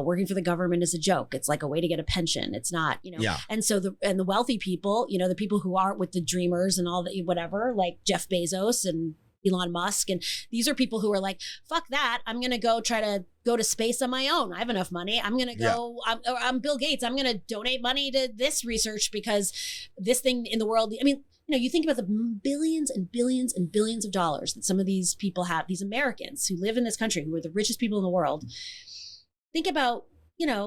Working for the government is a joke. It's like a way to get a pension. It's not, Yeah. And so the wealthy people, the people who are with the dreamers and all the whatever, like Jeff Bezos and Elon Musk. And these are people who are like, fuck that. I'm going to try to go to space on my own. I have enough money. I'm going to go, I'm Bill Gates. I'm going to donate money to this research because this thing in the world, I mean, you think about the billions and billions and billions of dollars that some of these people have, these Americans who live in this country, who are the richest people in the world. Think about,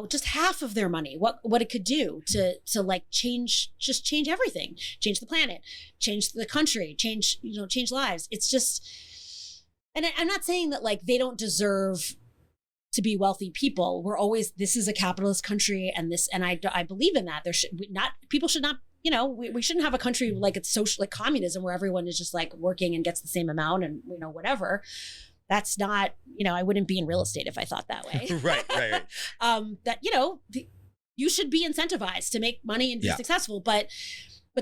just half of their money, what it could do to like change everything, change the planet, change the country, change lives. It's just, and I'm not saying that like they don't deserve to be wealthy people. This is a capitalist country, and I believe in that. People should not, we shouldn't have a country like it's social, like communism, where everyone is just like working and gets the same amount and, whatever. That's not, I wouldn't be in real estate if I thought that way. Right. That, you should be incentivized to make money and be successful, but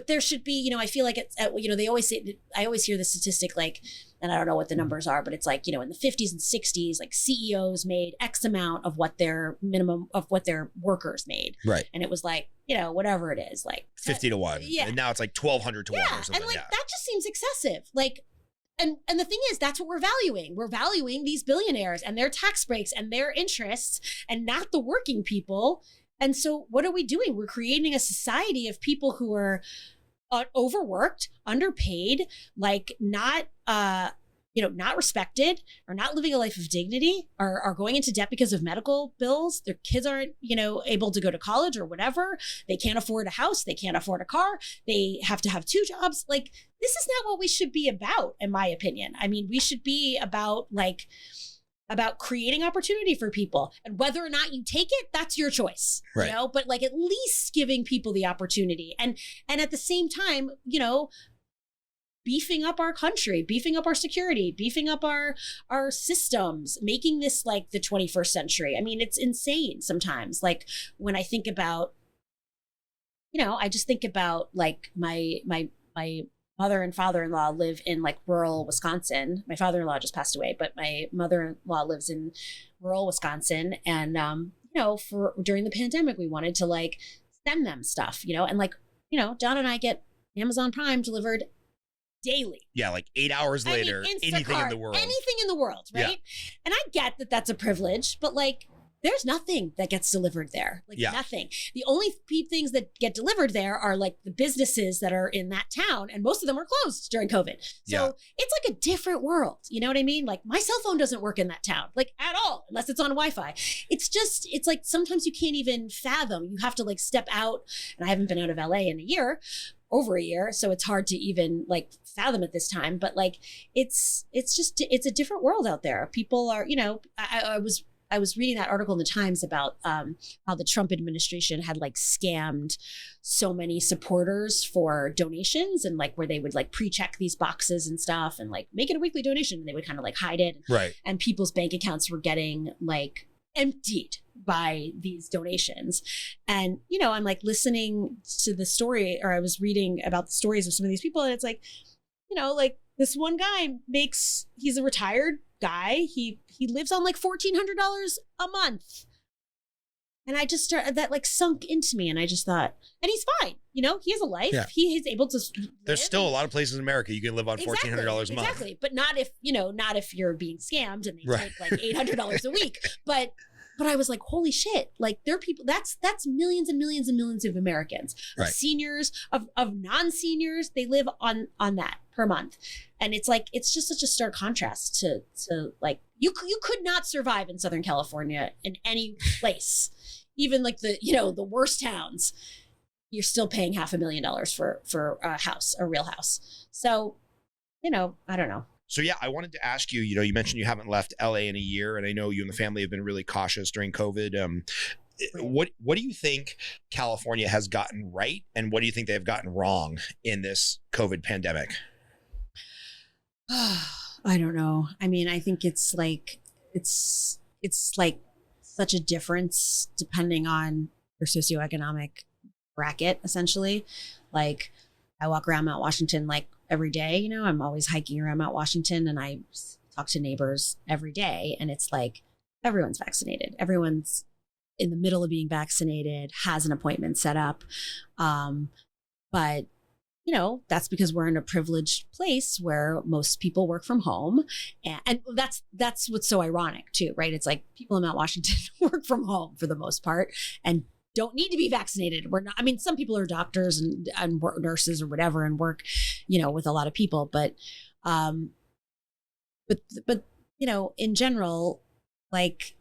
there should be, I feel like it's, they always say, I always hear the statistic, like, and I don't know what the numbers are, but it's like, in the 50s and 60s, like CEOs made X amount of what their minimum of what their workers made. Right. And it was like, whatever it is, like 50 to 1. Yeah. And now it's like 1,200 to 1 or something. And like, that just seems excessive. Like, and the thing is, that's what we're valuing. We're valuing these billionaires and their tax breaks and their interests, and not the working people. And so what are we doing? We're creating a society of people who are overworked, underpaid, like not not respected, or not living a life of dignity, are going into debt because of medical bills. Their kids aren't, able to go to college or whatever. They can't afford a house. They can't afford a car. They have to have 2 jobs. Like, this is not what we should be about, in my opinion. I mean, we should be about creating opportunity for people, and whether or not you take it, that's your choice, right. But like, at least giving people the opportunity, and at the same time, beefing up our country, beefing up our security, beefing up our systems, making this like the 21st century. I mean, it's insane sometimes. Like, when I think about, I just think about like my mother and father-in-law live in like rural Wisconsin. My father-in-law just passed away, but my mother-in-law lives in rural Wisconsin. And, for during the pandemic, we wanted to like send them stuff, and like, John and I get Amazon Prime delivered daily. Yeah, like 8 hours later, anything in the world. Anything in the world, right? Yeah. And I get that that's a privilege, but like, there's nothing that gets delivered there. Like, nothing. The only things that get delivered there are like the businesses that are in that town, and most of them are closed during COVID. So it's like a different world. You know what I mean? Like, my cell phone doesn't work in that town, like, at all, unless it's on Wi-Fi. It's like sometimes you can't even fathom. You have to like step out, and I haven't been out of LA in over a year. So it's hard to even like fathom at this time, but like, it's a different world out there. People are, I was reading that article in the Times about how the Trump administration had like scammed so many supporters for donations, and like where they would like pre-check these boxes and stuff and like make it a weekly donation, and they would kind of like hide it. Right. And people's bank accounts were getting like emptied by these donations. And, I'm like listening to the story, or I was reading about the stories of some of these people. And it's like, like this one guy he's a retired guy. He lives on like $1,400 a month. And I just started, that like sunk into me. And I just thought, and he's fine. He has a life. Yeah. He is able to There's still a lot of places in America you can live on $1,400 a month. Exactly. But not if you're being scammed and they take like $800 a week. But I was like, holy shit, like, there are people, that's millions and millions and millions of Americans, of seniors, of non-seniors. They live on that per month. And it's like, it's just such a stark contrast to like, you could not survive in Southern California in any place, even like the worst towns. You're still paying $500,000 for a house, a real house. So, I don't know. So yeah, I wanted to ask you, you mentioned you haven't left LA in a year, and I know you and the family have been really cautious during COVID. What do you think California has gotten right, and what do you think they've gotten wrong in this COVID pandemic? I don't know. I mean, I think it's like such a difference depending on your socioeconomic bracket, essentially. Like, I walk around Mount Washington like every day, I'm always hiking around Mount Washington, and I talk to neighbors every day, and it's like everyone's vaccinated. Everyone's in the middle of being vaccinated, has an appointment set up. But that's because we're in a privileged place where most people work from home. And that's what's so ironic too, right? It's like people in Mount Washington work from home for the most part and don't need to be vaccinated. We're not, I mean, some people are doctors and nurses or whatever and work, with a lot of people, but in general, like,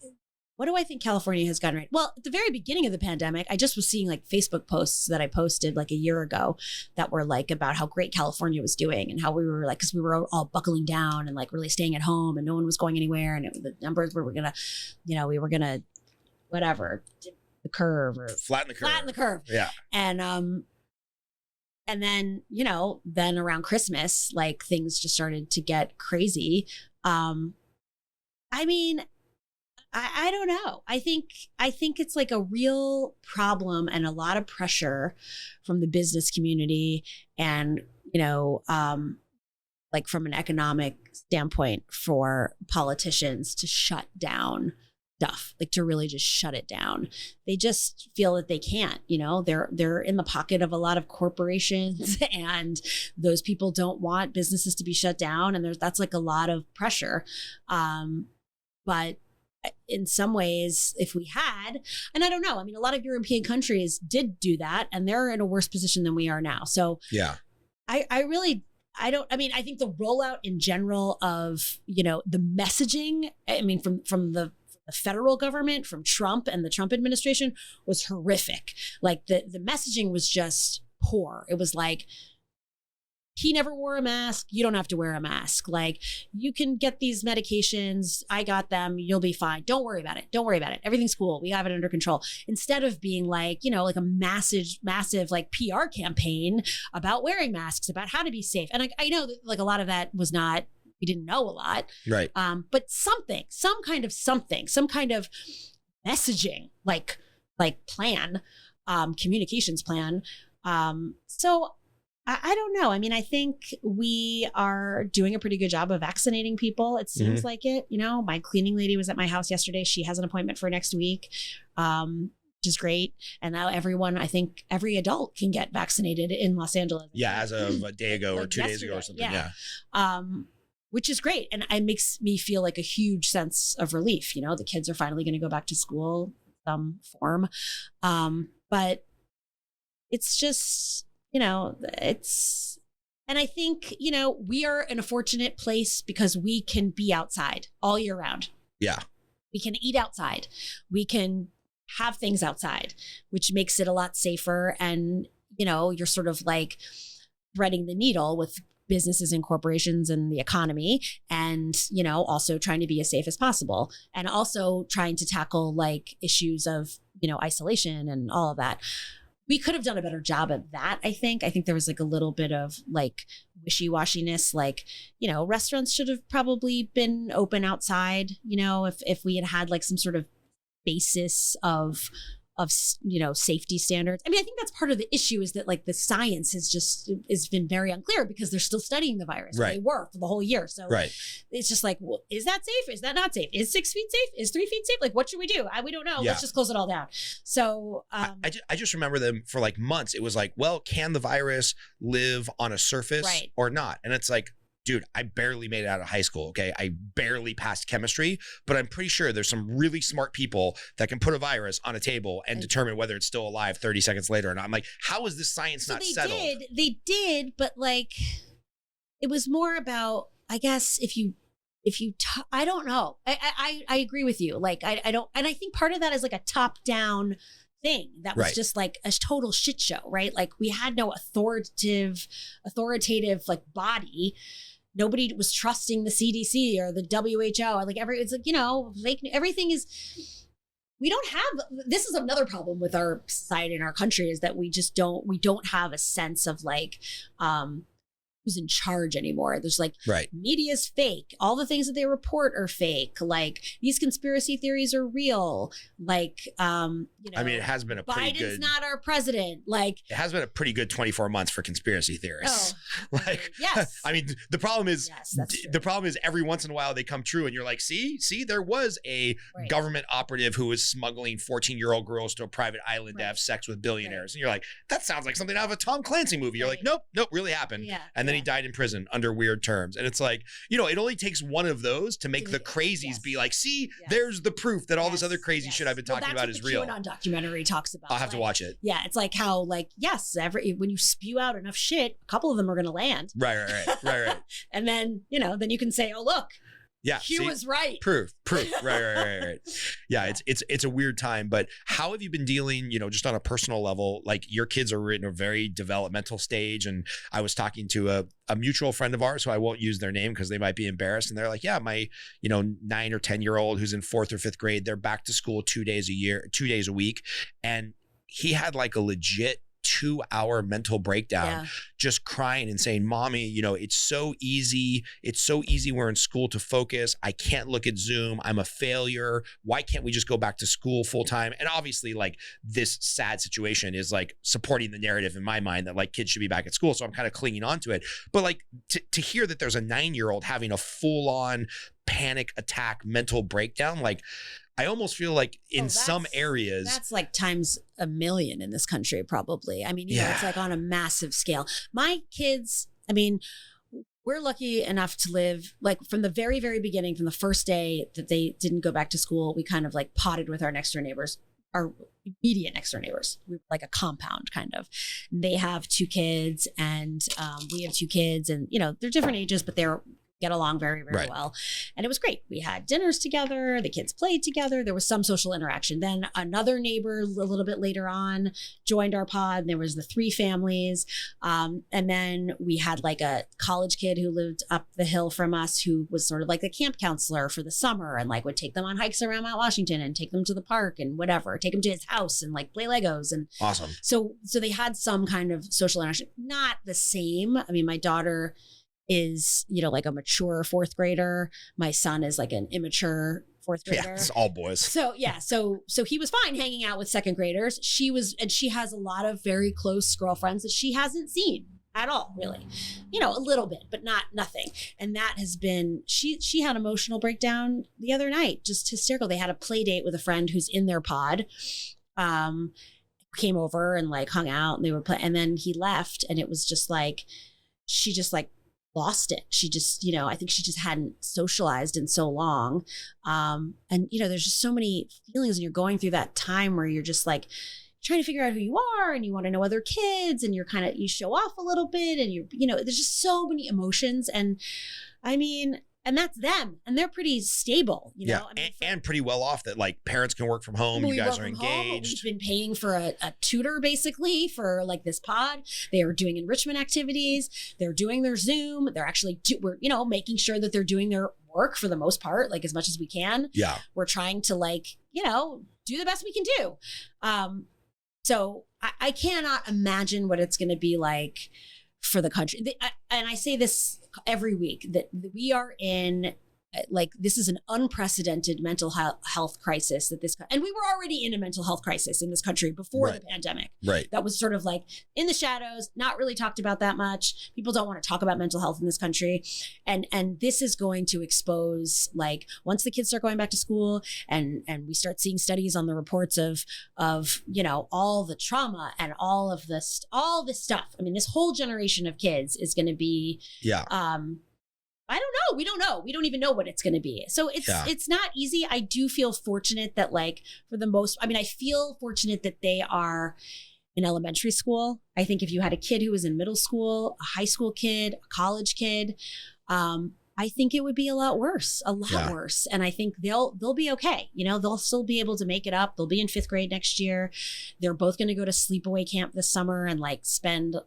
what do I think California has gotten right? Well, at the very beginning of the pandemic, I just was seeing like Facebook posts that I posted like a year ago that were like about how great California was doing and how we were like, because we were all buckling down and like really staying at home and no one was going anywhere. And the numbers were going to, whatever, the curve or flatten the curve. Yeah. And then, then around Christmas, like things just started to get crazy. I mean, I don't know. I think it's like a real problem and a lot of pressure from the business community and, like from an economic standpoint for politicians to shut down stuff, like to really just shut it down. They just feel that they can't, they're in the pocket of a lot of corporations and those people don't want businesses to be shut down. And that's like a lot of pressure. But in some ways, if we had, and I don't know, I mean, a lot of European countries did do that and they're in a worse position than we are now. So yeah, I think the rollout in general of, the messaging, I mean, from the federal government, from Trump and the Trump administration was horrific. Like the messaging was just poor. It was like, he never wore a mask. You don't have to wear a mask. Like, you can get these medications. I got them. You'll be fine. Don't worry about it. Don't worry about it. Everything's cool. We have it under control. Instead of being like, like a massive like PR campaign about wearing masks, about how to be safe. And I know that like a lot of that was not, we didn't know a lot. Right. But some kind of messaging, like plan, communications plan. So I don't know. I mean, I think we are doing a pretty good job of vaccinating people. It seems like it. My cleaning lady was at my house yesterday. She has an appointment for next week, which is great. And now I think every adult can get vaccinated in Los Angeles. Yeah, as of a day ago or 2 days ago or something. Yeah. Which is great. And it makes me feel like a huge sense of relief. The kids are finally going to go back to school, some form. But it's just... and I think, we are in a fortunate place because we can be outside all year round. Yeah. We can eat outside. We can have things outside, which makes it a lot safer. And, you're sort of like threading the needle with businesses and corporations and the economy, and, also trying to be as safe as possible, and also trying to tackle like issues of, isolation and all of that. We could have done a better job at that, I think. I think there was like a little bit of like wishy-washiness, like, restaurants should have probably been open outside, if we had like some sort of basis of safety standards. I mean, I think that's part of the issue, is that like the science has been very unclear because they're still studying the virus. Right. They were for the whole year. So right. It's just like, well, is that safe? Is that not safe? Is 6 feet safe? Is 3 feet safe? Like, what should we do? We don't know. Yeah. Let's just close it all down. So I just remember them for like months. It was like, well, can the virus live on a surface or not? And it's like, dude, I barely made it out of high school, okay? I barely passed chemistry, but I'm pretty sure there's some really smart people that can put a virus on a table and determine whether it's still alive 30 seconds later or not. I'm like, how is this science not settled? They did, but like, it was more about, I guess, I don't know. I agree with you. Like, I don't, and I think part of that is like a top-down thing that was just like a total shit show, right? Like, we had no authoritative like body. Nobody was trusting the CDC or the WHO. Like it's like, everything is, we don't have, this is another problem with our society and our country, is that we don't have a sense of like, who's in charge anymore. There's like, media's fake. All the things that they report are fake. Like, these conspiracy theories are real. Like, I mean, it has been a pretty Biden's not our president. Like, it has been a pretty good 24 months for conspiracy theorists. Like, yes. I mean, the problem is, every once in a while they come true and you're like, see, there was a government operative who was smuggling 14-year-old girls to a private island to have sex with billionaires. And you're like, that sounds like something out of a Tom Clancy movie. You're like, nope, really happened. Yeah. And then he died in prison under weird terms. And it's like, it only takes one of those to make the crazies be like, see, there's the proof that all this other crazy shit I've been talking about is real. That's what the QAnon documentary talks about. I'll have to watch it. Yeah, it's like how, like, yes, when you spew out enough shit, a couple of them are going to land. Right. And then, then you can say, oh, look. Yeah, Q was right. Proof. Right. Yeah, it's a weird time, but how have you been dealing, just on a personal level? Like, your kids are in a very developmental stage, and I was talking to a mutual friend of ours who I won't use their name because they might be embarrassed, and they're like, yeah, my 9 or 10-year-old who's in 4th or 5th grade, they're back to school 2 days a week, and he had like a legit 2-hour mental breakdown, just crying and saying, mommy, it's so easy. We're in school to focus. I can't look at Zoom. I'm a failure. Why can't we just go back to school full time? And obviously, like, this sad situation is like supporting the narrative in my mind that like kids should be back at school. So I'm kind of clinging on to it. But like to hear that there's a 9-year-old having a full on panic attack mental breakdown, like, I almost feel like in some areas, that's like times a million in this country, probably. I mean, it's like on a massive scale. My kids, I mean, we're lucky enough to live like from the very, very beginning, from the first day that they didn't go back to school, we kind of like potted with our next door neighbors, our immediate next door neighbors. We were like a compound kind of. They have 2 kids and we have 2 kids, and they're different ages, but they're get along very, very well. And it was great. We had dinners together. The kids played together. There was some social interaction. Then another neighbor a little bit later on joined our pod. There was the 3 families. And then we had like a college kid who lived up the hill from us who was sort of like the camp counselor for the summer and like would take them on hikes around Mount Washington and take them to the park and whatever, take them to his house and like play Legos. And awesome. So they had some kind of social interaction, not the same. I mean, my daughter is, like a mature 4th grader. My son is like an immature 4th grader. Yeah, it's all boys. So yeah, so he was fine hanging out with 2nd graders. She has a lot of very close girlfriends that she hasn't seen at all, really. A little bit, but nothing. And that has been, she had emotional breakdown the other night, just hysterical. They had a play date with a friend who's in their pod. Came over and like hung out and they were playing, and then he left, and it was just like, she just like lost it. She just, I think she just hadn't socialized in so long. And, there's just so many feelings, and you're going through that time where you're just like trying to figure out who you are, and you want to know other kids, and you show off a little bit, and there's just so many emotions. And I mean, and that's them, and they're pretty stable, Yeah, I mean, and pretty well off that like parents can work from home. You guys are engaged. We've been paying for a tutor basically for like this pod. They are doing enrichment activities. They're doing their Zoom. They're actually, we're making sure that they're doing their work for the most part, like as much as we can. Yeah. We're trying to like, do the best we can do. So I cannot imagine what it's going to be like for the country. And I say this every week, that we are in, like, this is an unprecedented mental health crisis and we were already in a mental health crisis in this country before the pandemic. Right. That was sort of like in the shadows, not really talked about that much. People don't want to talk about mental health in this country. And this is going to expose, like, once the kids start going back to school and we start seeing studies on the reports of all the trauma and all this stuff. I mean, this whole generation of kids is going to be, I don't know. We don't know. We don't even know what it's going to be. So it's not easy. I do feel fortunate that, like, I feel fortunate that they are in elementary school. I think if you had a kid who was in middle school, a high school kid, a college kid, I think it would be a lot worse. And I think they'll be okay. They'll still be able to make it up. They'll be in 5th grade next year. They're both going to go to sleepaway camp this summer and like spend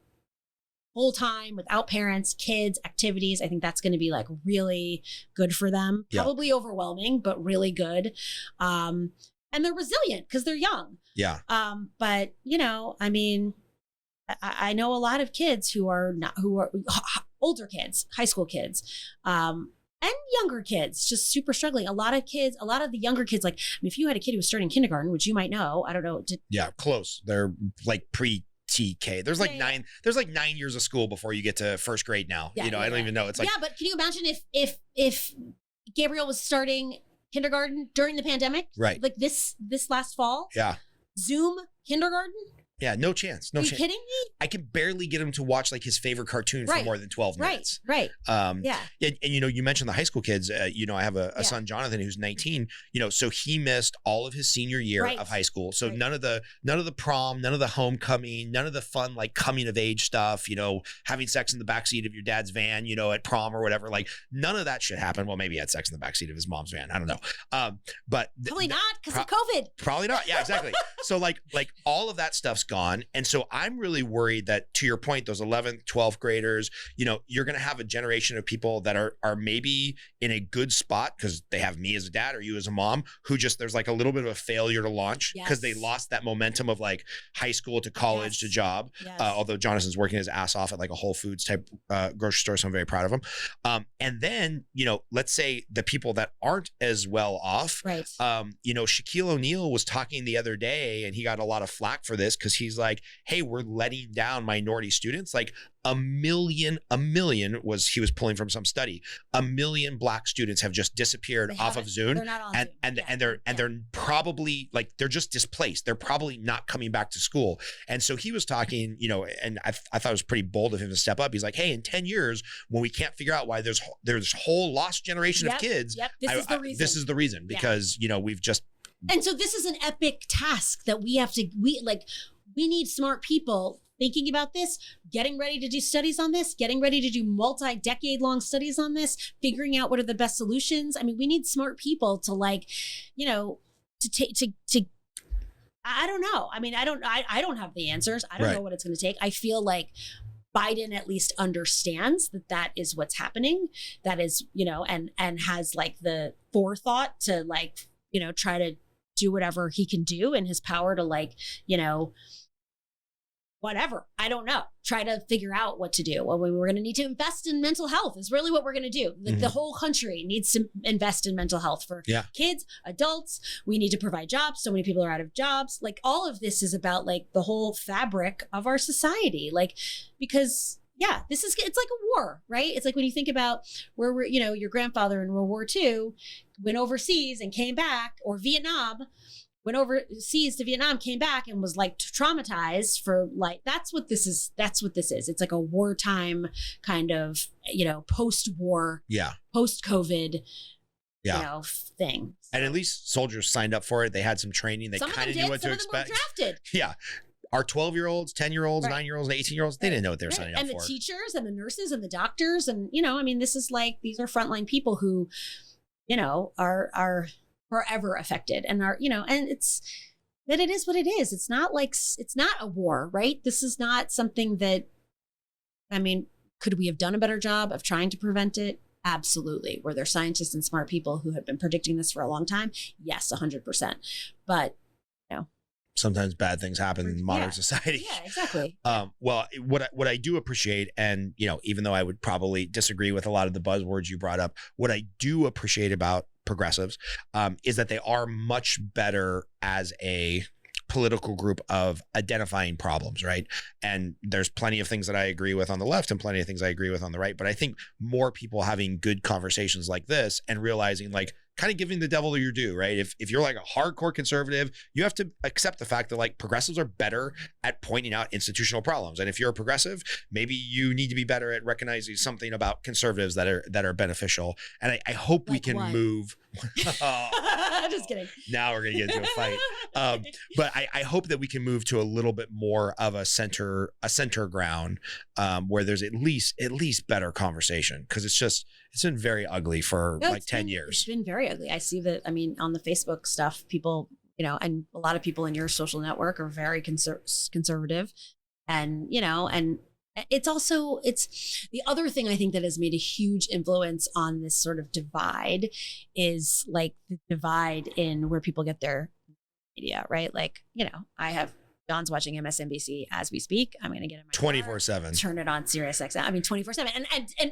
full time without parents, kids, activities. I think that's going to be like really good for them. Yep. Probably overwhelming, but really good. And they're resilient because they're young. Yeah. But I mean, I know a lot of kids who are older kids, high school kids, and younger kids, just super struggling. A lot of the younger kids, like, I mean, if you had a kid who was starting kindergarten, which you might know, I don't know. Yeah, close. They're like pre-TK. There's like 9 years of school before you get to 1st grade now. I don't even know. It's like, but can you imagine if Gabriel was starting kindergarten during the pandemic? Right. Like this last fall? Yeah. Zoom kindergarten? Yeah, no chance. No chance. chance. Are you kidding me? I can barely get him to watch like his favorite cartoon for more than 12 minutes. Right. Yeah. And you mentioned the high school kids. I have a son, Jonathan, who's 19. So he missed all of his senior year of high school. So none of the prom, none of the homecoming, none of the fun like coming of age stuff. Having sex in the backseat of your dad's van. At prom or whatever. Like none of that should happen. Well, maybe he had sex in the backseat of his mom's van. I don't know. But probably not because of COVID. Probably not. Yeah, exactly. So like all of that stuff's gone. And so I'm really worried that, to your point, those 11th, 12th graders, you're going to have a generation of people that are maybe in a good spot because they have me as a dad or you as a mom who just, there's like a little bit of a failure to launch because they lost that momentum of like high school to college to job. Yes. Although Jonathan's working his ass off at like a Whole Foods type grocery store. So I'm very proud of him. And then, let's say the people that aren't as well off, Shaquille O'Neal was talking the other day and he got a lot of flack for this because was he's like, hey, we're letting down minority students. Like a million was, he was pulling from some study, 1 million Black students have just disappeared off of Zoom. They're not on and Zoom. they're probably like, they're just displaced. They're probably not coming back to school. And so he was talking, you know, and I thought it was pretty bold of him to step up. He's like, hey, in 10 years, when we can't figure out why there's whole lost generation of kids, this is the reason, because, you know, we've just. And so this is an epic task that we need smart people thinking about this, getting ready to do studies on this, getting ready to do multi-decade long studies on this, figuring out what are the best solutions. I mean, we need smart people to like, you know, to I don't know. I mean, I don't have the answers. I don't know what it's going to take. I feel like Biden at least understands that is what's happening. That is, you know, and has like the forethought to like, you know, try to do whatever he can do in his power to like, you know, whatever. I don't know. Try to figure out what to do. Well, we're going to need to invest in mental health is really what we're going to do. The whole country needs to invest in mental health for kids, adults. We need to provide jobs. So many people are out of jobs. Like all of this is about like the whole fabric of our society. Like, because it's like a war, right? It's like when you think about where we're, you know, your grandfather in World War II went overseas and came back, or Vietnam, went overseas to Vietnam, came back and was like traumatized for like, that's what this is. It's like a wartime kind of, you know, post-war, post-COVID, you know, thing. So. And at least soldiers signed up for it. They had some training. They kind of knew what to expect. Some of them were drafted. Yeah. Our 12-year-olds, 10-year-olds, 9-year-olds, and 18-year-olds, they didn't know what they were signing up for. And the teachers and the nurses and the doctors. And, you know, I mean, this is like, these are frontline people who, you know, are forever affected and are, you know, and it's that it is what it is. It's not like, it's not a war, right? This is not something that, I mean, could we have done a better job of trying to prevent it? Absolutely. Were there scientists and smart people who have been predicting this for a long time? Yes, 100%. But, you know, sometimes bad things happen in modern society. Yeah, exactly. Well, what I do appreciate, and, you know, even though I would probably disagree with a lot of the buzzwords you brought up, what I do appreciate about progressives is that they are much better as a political group of identifying problems, right? And there's plenty of things that I agree with on the left and plenty of things I agree with on the right. But I think more people having good conversations like this and realizing, like, kind of giving the devil your due, right? If you're like a hardcore conservative, you have to accept the fact that like progressives are better at pointing out institutional problems. And if you're a progressive, maybe you need to be better at recognizing something about conservatives that are beneficial. And I hope we can move. Just kidding. Now we're gonna get into a fight. But I hope that we can move to a little bit more of a center ground where there's at least better conversation, because it's been very ugly for 10 years. It's been very ugly. I see that. I mean, on the Facebook stuff, people, you know, and a lot of people in your social network are very conservative, and, you know, and it's the other thing I think that has made a huge influence on this sort of divide is like the divide in where people get their media, right? Like, you know, John's watching MSNBC as we speak. I'm going to get in my 24/7. Turn it on SiriusXM. I mean, 24/7.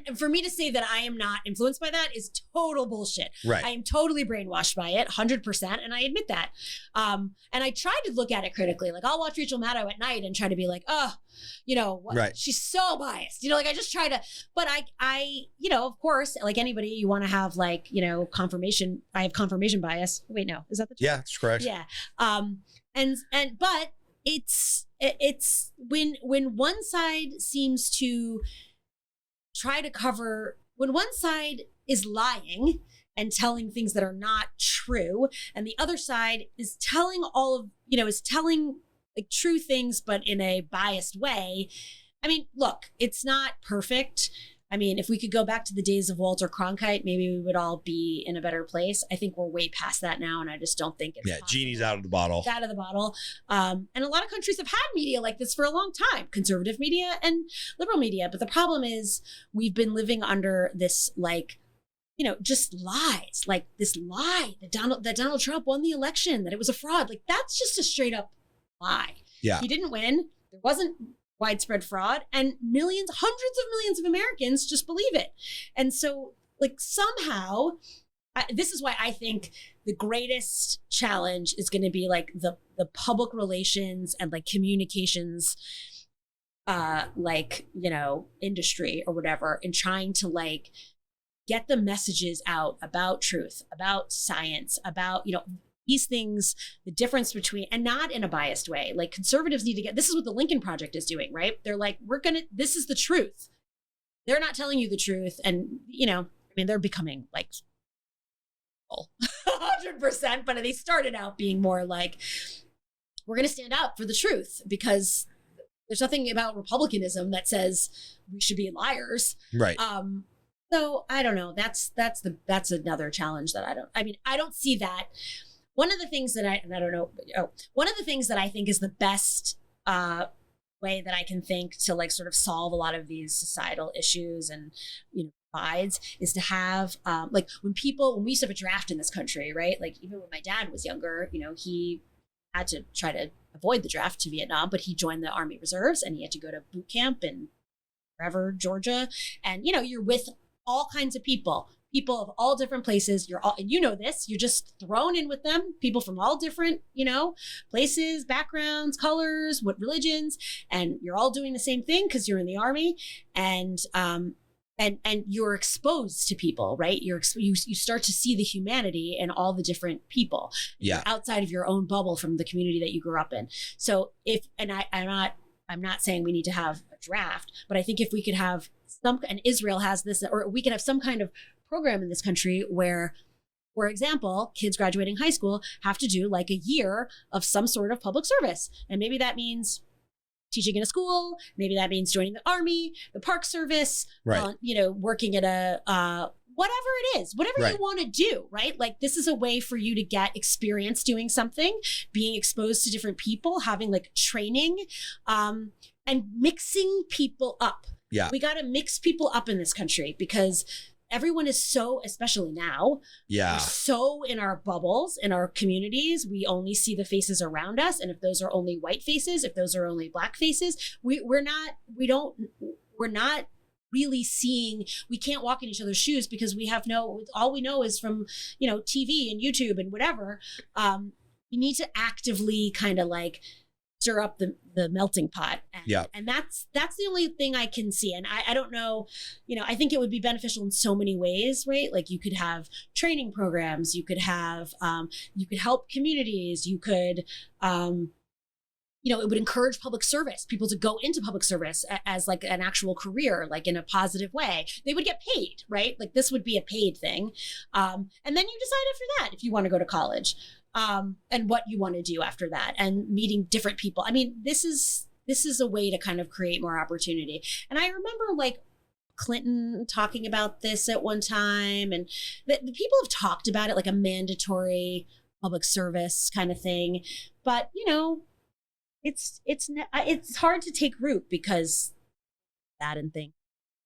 And for me to say that I am not influenced by that is total bullshit. Right. I am totally brainwashed by it, 100%. And I admit that. And I try to look at it critically. Like, I'll watch Rachel Maddow at night and try to be like, oh, you know, what? She's so biased. You know, like I just try to, but I, you know, of course, like anybody, you want to have like, you know, confirmation. I have confirmation bias. Wait, no, is that the term? Yeah, that's correct. Yeah. But it's when one side seems to try to cover, when one side is lying and telling things that are not true, and the other side is telling like true things, but in a biased way. I mean, look, it's not perfect. I mean, if we could go back to the days of Walter Cronkite, maybe we would all be in a better place. I think we're way past that now, and I just don't think it's possible. Genie's out of the bottle. It's out of the bottle. And a lot of countries have had media like this for a long time, conservative media and liberal media. But the problem is we've been living under this, like, you know, just lies, like this lie that Donald Trump won the election, that it was a fraud. Like, that's just a straight up lie. Yeah. He didn't win. There wasn't widespread fraud, and hundreds of millions of Americans just believe it. And so, like, somehow this is why I think the greatest challenge is going to be like the public relations and like communications, like, you know, industry or whatever, in trying to like get the messages out about truth, about science, about, you know, these things, the difference between, and not in a biased way. Like conservatives need to get, this is what the Lincoln Project is doing, right? They're like, this is the truth. They're not telling you the truth. And, you know, I mean, they're becoming like 100%, but they started out being more like, we're going to stand up for the truth because there's nothing about republicanism that says we should be liars. Right. So I don't know. That's another challenge that I don't see that. One of the things that one of the things that I think is the best way that I can think to like sort of solve a lot of these societal issues and, you know, divides is to have like when we used to have a draft in this country, right? Like even when my dad was younger, you know, he had to try to avoid the draft to Vietnam, but he joined the Army Reserves and he had to go to boot camp in wherever, Georgia. And, you know, you're with all kinds of people of all different places. And you know this, you're just thrown in with them, people from all different, you know, places, backgrounds, colors, what religions, and you're all doing the same thing because you're in the Army. And you're exposed to people, right? You start to see the humanity in all the different people. Yeah. Outside of your own bubble from the community that you grew up in. So I'm not saying we need to have a draft, but I think if we could have and Israel has this, or we could have some kind of program in this country where, for example, kids graduating high school have to do like a year of some sort of public service. And maybe that means teaching in a school. Maybe that means joining the Army, the Park Service, right. You know, working at a, whatever it is, whatever right. you want to do, right? Like this is a way for you to get experience doing something, being exposed to different people, having like training, and mixing people up. Yeah. We got to mix people up in this country because everyone is so, especially now, yeah, we're so in our bubbles, in our communities, we only see the faces around us. And if those are only white faces, if those are only black faces, we're not really seeing, we can't walk in each other's shoes because all we know is from, you know, TV and YouTube and whatever. You need to actively kind of like stir up the melting pot. And that's the only thing I can see. And I don't know, you know, I think it would be beneficial in so many ways, right? Like you could have training programs, you could have, you could help communities, you could, you know, it would encourage public service, people to go into public service as like an actual career, like in a positive way. They would get paid, right? Like this would be a paid thing. And then you decide after that if you want to go to college. And what you want to do after that, and meeting different people. I mean, this is a way to kind of create more opportunity. And I remember like Clinton talking about this at one time, and the people have talked about it like a mandatory public service kind of thing. But you know, it's hard to take root because that and think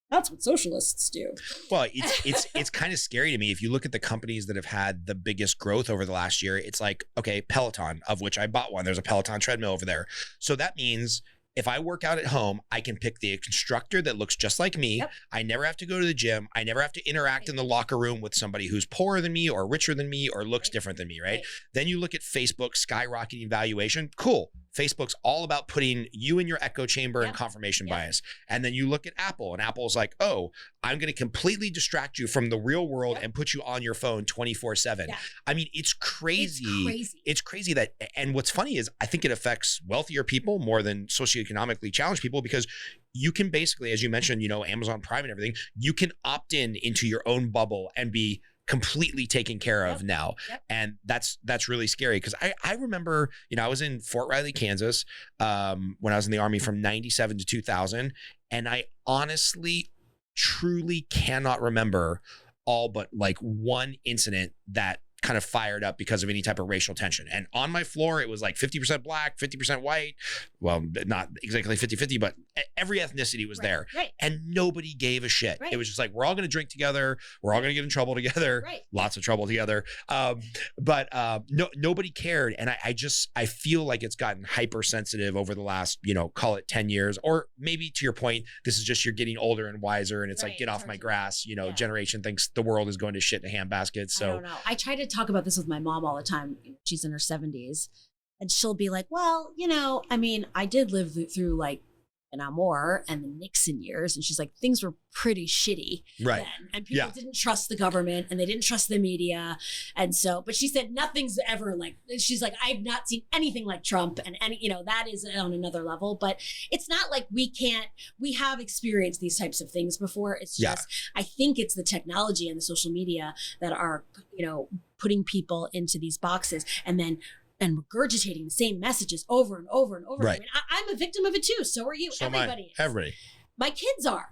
that's what socialists do. Well, it's kind of scary to me. If you look at the companies that have had the biggest growth over the last year, it's like, okay, Peloton, of which I bought one. There's a Peloton treadmill over there. So that means if I work out at home, I can pick the instructor that looks just like me. Yep. I never have to go to the gym. I never have to interact in the locker room with somebody who's poorer than me or richer than me or looks different than me, right? Then you look at Facebook skyrocketing valuation. Cool. Facebook's all about putting you in your echo chamber and confirmation bias. And then you look at Apple, and Apple's like, oh, I'm going to completely distract you from the real world and put you on your phone 24/7. Yeah. I mean, it's crazy. It's crazy that, and what's funny is I think it affects wealthier people more than socioeconomically challenged people, because you can basically, as you mentioned, you know, Amazon Prime and everything, you can opt in into your own bubble and be completely taken care of now. And that's really scary, because I remember, you know, I was in Fort Riley, Kansas, when I was in the Army from 97 to 2000. And I honestly, truly cannot remember all but like one incident that kind of fired up because of any type of racial tension. And on my floor, it was like 50% black, 50% white. Well, not exactly 50-50, but every ethnicity was there. Right. And nobody gave a shit. Right. It was just like, we're all going to drink together. We're all going to get in trouble together. Right. Lots of trouble together. But nobody cared. And I feel like it's gotten hypersensitive over the last, call it 10 years, or maybe to your point, this is just you're getting older and wiser. And it's like, get off my grass, generation thinks the world is going to shit in a handbasket. So I don't know. I try to talk about this with my mom all the time. She's in her 70s and she'll be like, well, I did live through like an Amor and the Nixon years. And she's like, things were pretty shitty then. And people didn't trust the government and they didn't trust the media. And so, but she said, nothing's ever like, she's like, I've not seen anything like Trump and that is on another level, but it's not like we have experienced these types of things before. It's just, I think it's the technology and the social media that are, putting people into these boxes and regurgitating the same messages over and over and over. Right. I mean, I'm a victim of it too. So are you. So Everybody is. Everybody. My kids are,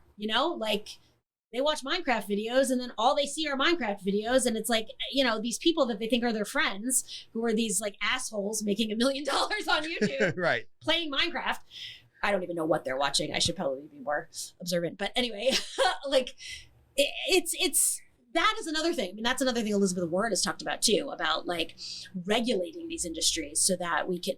like they watch Minecraft videos and then all they see are Minecraft videos. And it's like, these people that they think are their friends who are these like assholes making $1 million on YouTube. Right. Playing Minecraft. I don't even know what they're watching. I should probably be more observant. But anyway, like it's that is another thing. I mean, that's another thing Elizabeth Warren has talked about too, about like regulating these industries so that we can,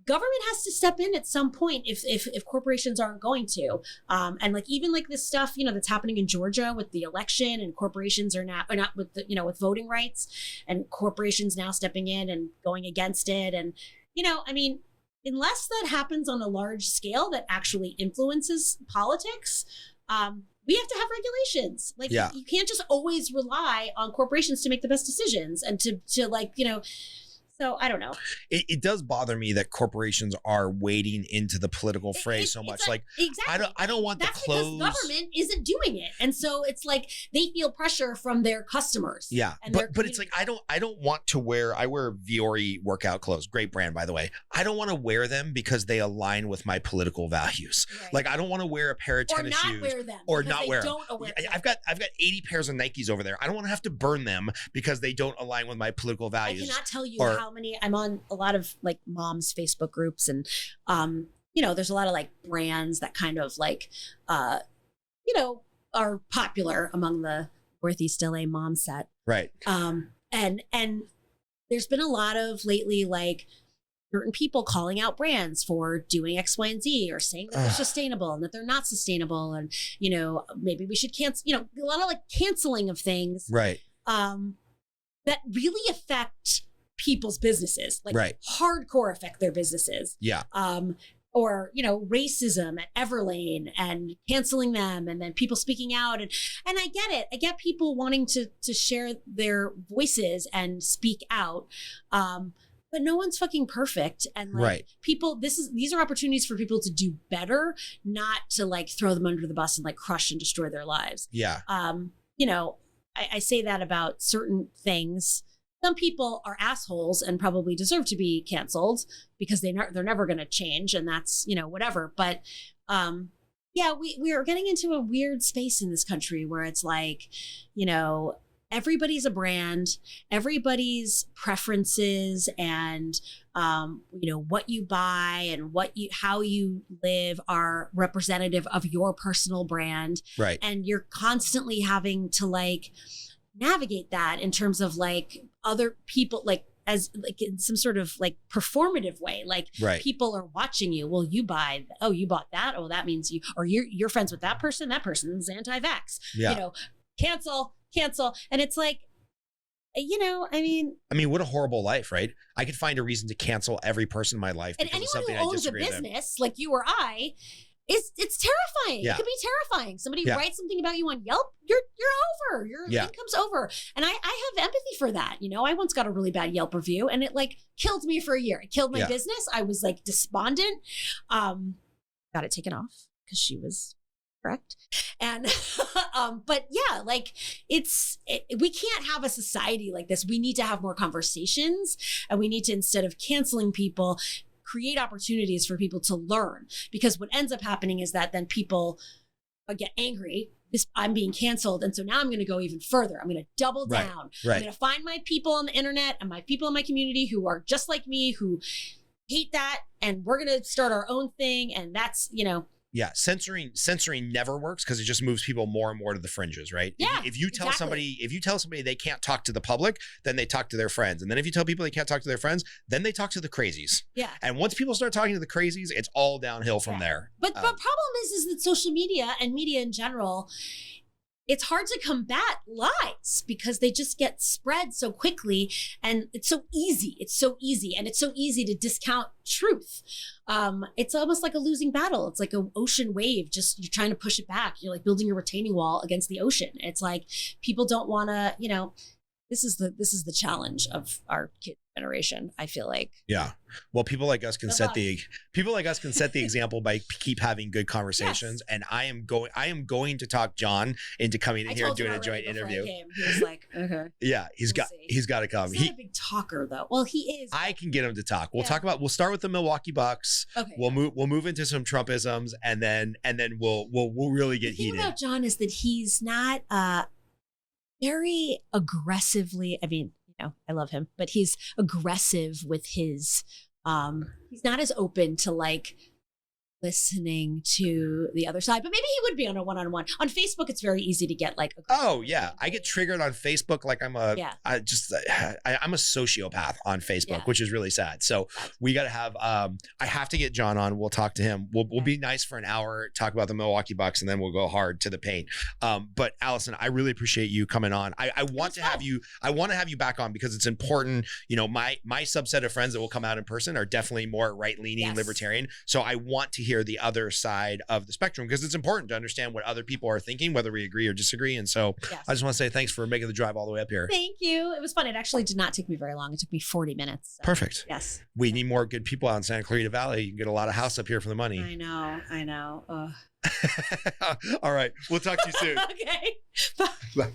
government has to step in at some point if corporations aren't going to. And like even like this stuff, that's happening in Georgia with the election and corporations are not with the, with voting rights and corporations now stepping in and going against it. And, unless that happens on a large scale that actually influences politics, we have to have regulations. Like you can't just always rely on corporations to make the best decisions and to like, so I don't know. It does bother me that corporations are wading into the political fray so much. Like exactly. I don't want That's the clothes. Because government isn't doing it. And so it's like they feel pressure from their customers. Yeah. But it's like I don't want to wear Viore workout clothes. Great brand, by the way. I don't want to wear them because they align with my political values. Right. Like I don't want to wear a pair of tennis shoes. Or not wear them. I've got 80 pairs of Nikes over there. I don't want to have to burn them because they don't align with my political values. I cannot tell you how many. I'm on a lot of like moms Facebook groups and there's a lot of like brands that kind of like are popular among the Northeast LA mom set. Right. And there's been a lot of lately like certain people calling out brands for doing X, Y, and Z or saying that they're sustainable and that they're not sustainable. And, maybe we should cancel, a lot of like canceling of things. Right. That really affect people's businesses, like hardcore affect their businesses. Yeah. Or, racism at Everlane and canceling them and then people speaking out. And I get it. I get people wanting to share their voices and speak out. But no one's fucking perfect. And like people, these are opportunities for people to do better, not to like throw them under the bus and like crush and destroy their lives. Yeah. I say that about certain things. Some people are assholes and probably deserve to be canceled because they're never going to change. And that's, whatever. But we are getting into a weird space in this country where it's like, everybody's a brand, everybody's preferences and, what you buy and how you live are representative of your personal brand. Right. And you're constantly having to like navigate that in terms of like other people, like as like in some sort of like performative way, like people are watching you. Well, you bought that. Oh, that means you're friends with that person's anti-vax, cancel. And it's like, what a horrible life, right? I could find a reason to cancel every person in my life. And anyone who owns a business like you or I, it's terrifying. Yeah. It could be terrifying. Somebody writes something about you on Yelp, you're over. Your income's over. And I have empathy for that. I once got a really bad Yelp review and it like killed me for a year. It killed my business. I was like despondent. Got it taken off because she was correct. And but yeah, like we can't have a society like this. We need to have more conversations and we need to, instead of canceling people, create opportunities for people to learn, because what ends up happening is that then people get angry. I'm being canceled. And so now I'm going to go even further. I'm going to double down. Right. I'm going to find my people on the internet and my people in my community who are just like me, who hate that. And we're going to start our own thing. And that's, Yeah, censoring never works because it just moves people more and more to the fringes, right? Yeah, if you tell somebody they can't talk to the public, then they talk to their friends, and then if you tell people they can't talk to their friends, then they talk to the crazies. Yeah. And once people start talking to the crazies, it's all downhill from there. But the problem is that social media and media in general, it's hard to combat lies because they just get spread so quickly, and it's so easy. And it's so easy to discount truth. It's almost like a losing battle. It's like an ocean wave. Just you're trying to push it back. You're like building a retaining wall against the ocean. It's like people don't want to, this is the challenge of our kid generation, I feel like. Yeah. Well, people like us can set the example by keep having good conversations. Yes. And I am going to talk John into coming in here and doing a joint interview. He was like, okay. Yeah, he's got to come. He's not a big talker though. Well, he is. I can get him to talk. We'll start with the Milwaukee Bucks. Okay. We'll move into some Trumpisms and then we'll really get heated. The thing about John is that he's not very aggressively, I love him, but he's aggressive with his, he's not as open to like listening to the other side, but maybe he would be on a one-on-one. On Facebook, it's very easy to get like, oh yeah, I get triggered on Facebook like I'm a sociopath on Facebook, which is really sad. So we got to have, I have to get John on. We'll talk to him. We'll be nice for an hour, talk about the Milwaukee Bucks, and then we'll go hard to the paint. But Alison, I really appreciate you coming on. I want to have you back on because it's important. My subset of friends that will come out in person are definitely more right-leaning libertarian. So I want to hear the other side of the spectrum because it's important to understand what other people are thinking, whether we agree or disagree. And so I just want to say thanks for making the drive all the way up here. Thank you. It was fun. It actually did not take me very long. It took me 40 minutes. So. Perfect. Yes. We need more good people out in Santa Clarita Valley. You can get a lot of house up here for the money. I know. All right. We'll talk to you soon. Okay. Bye. Bye.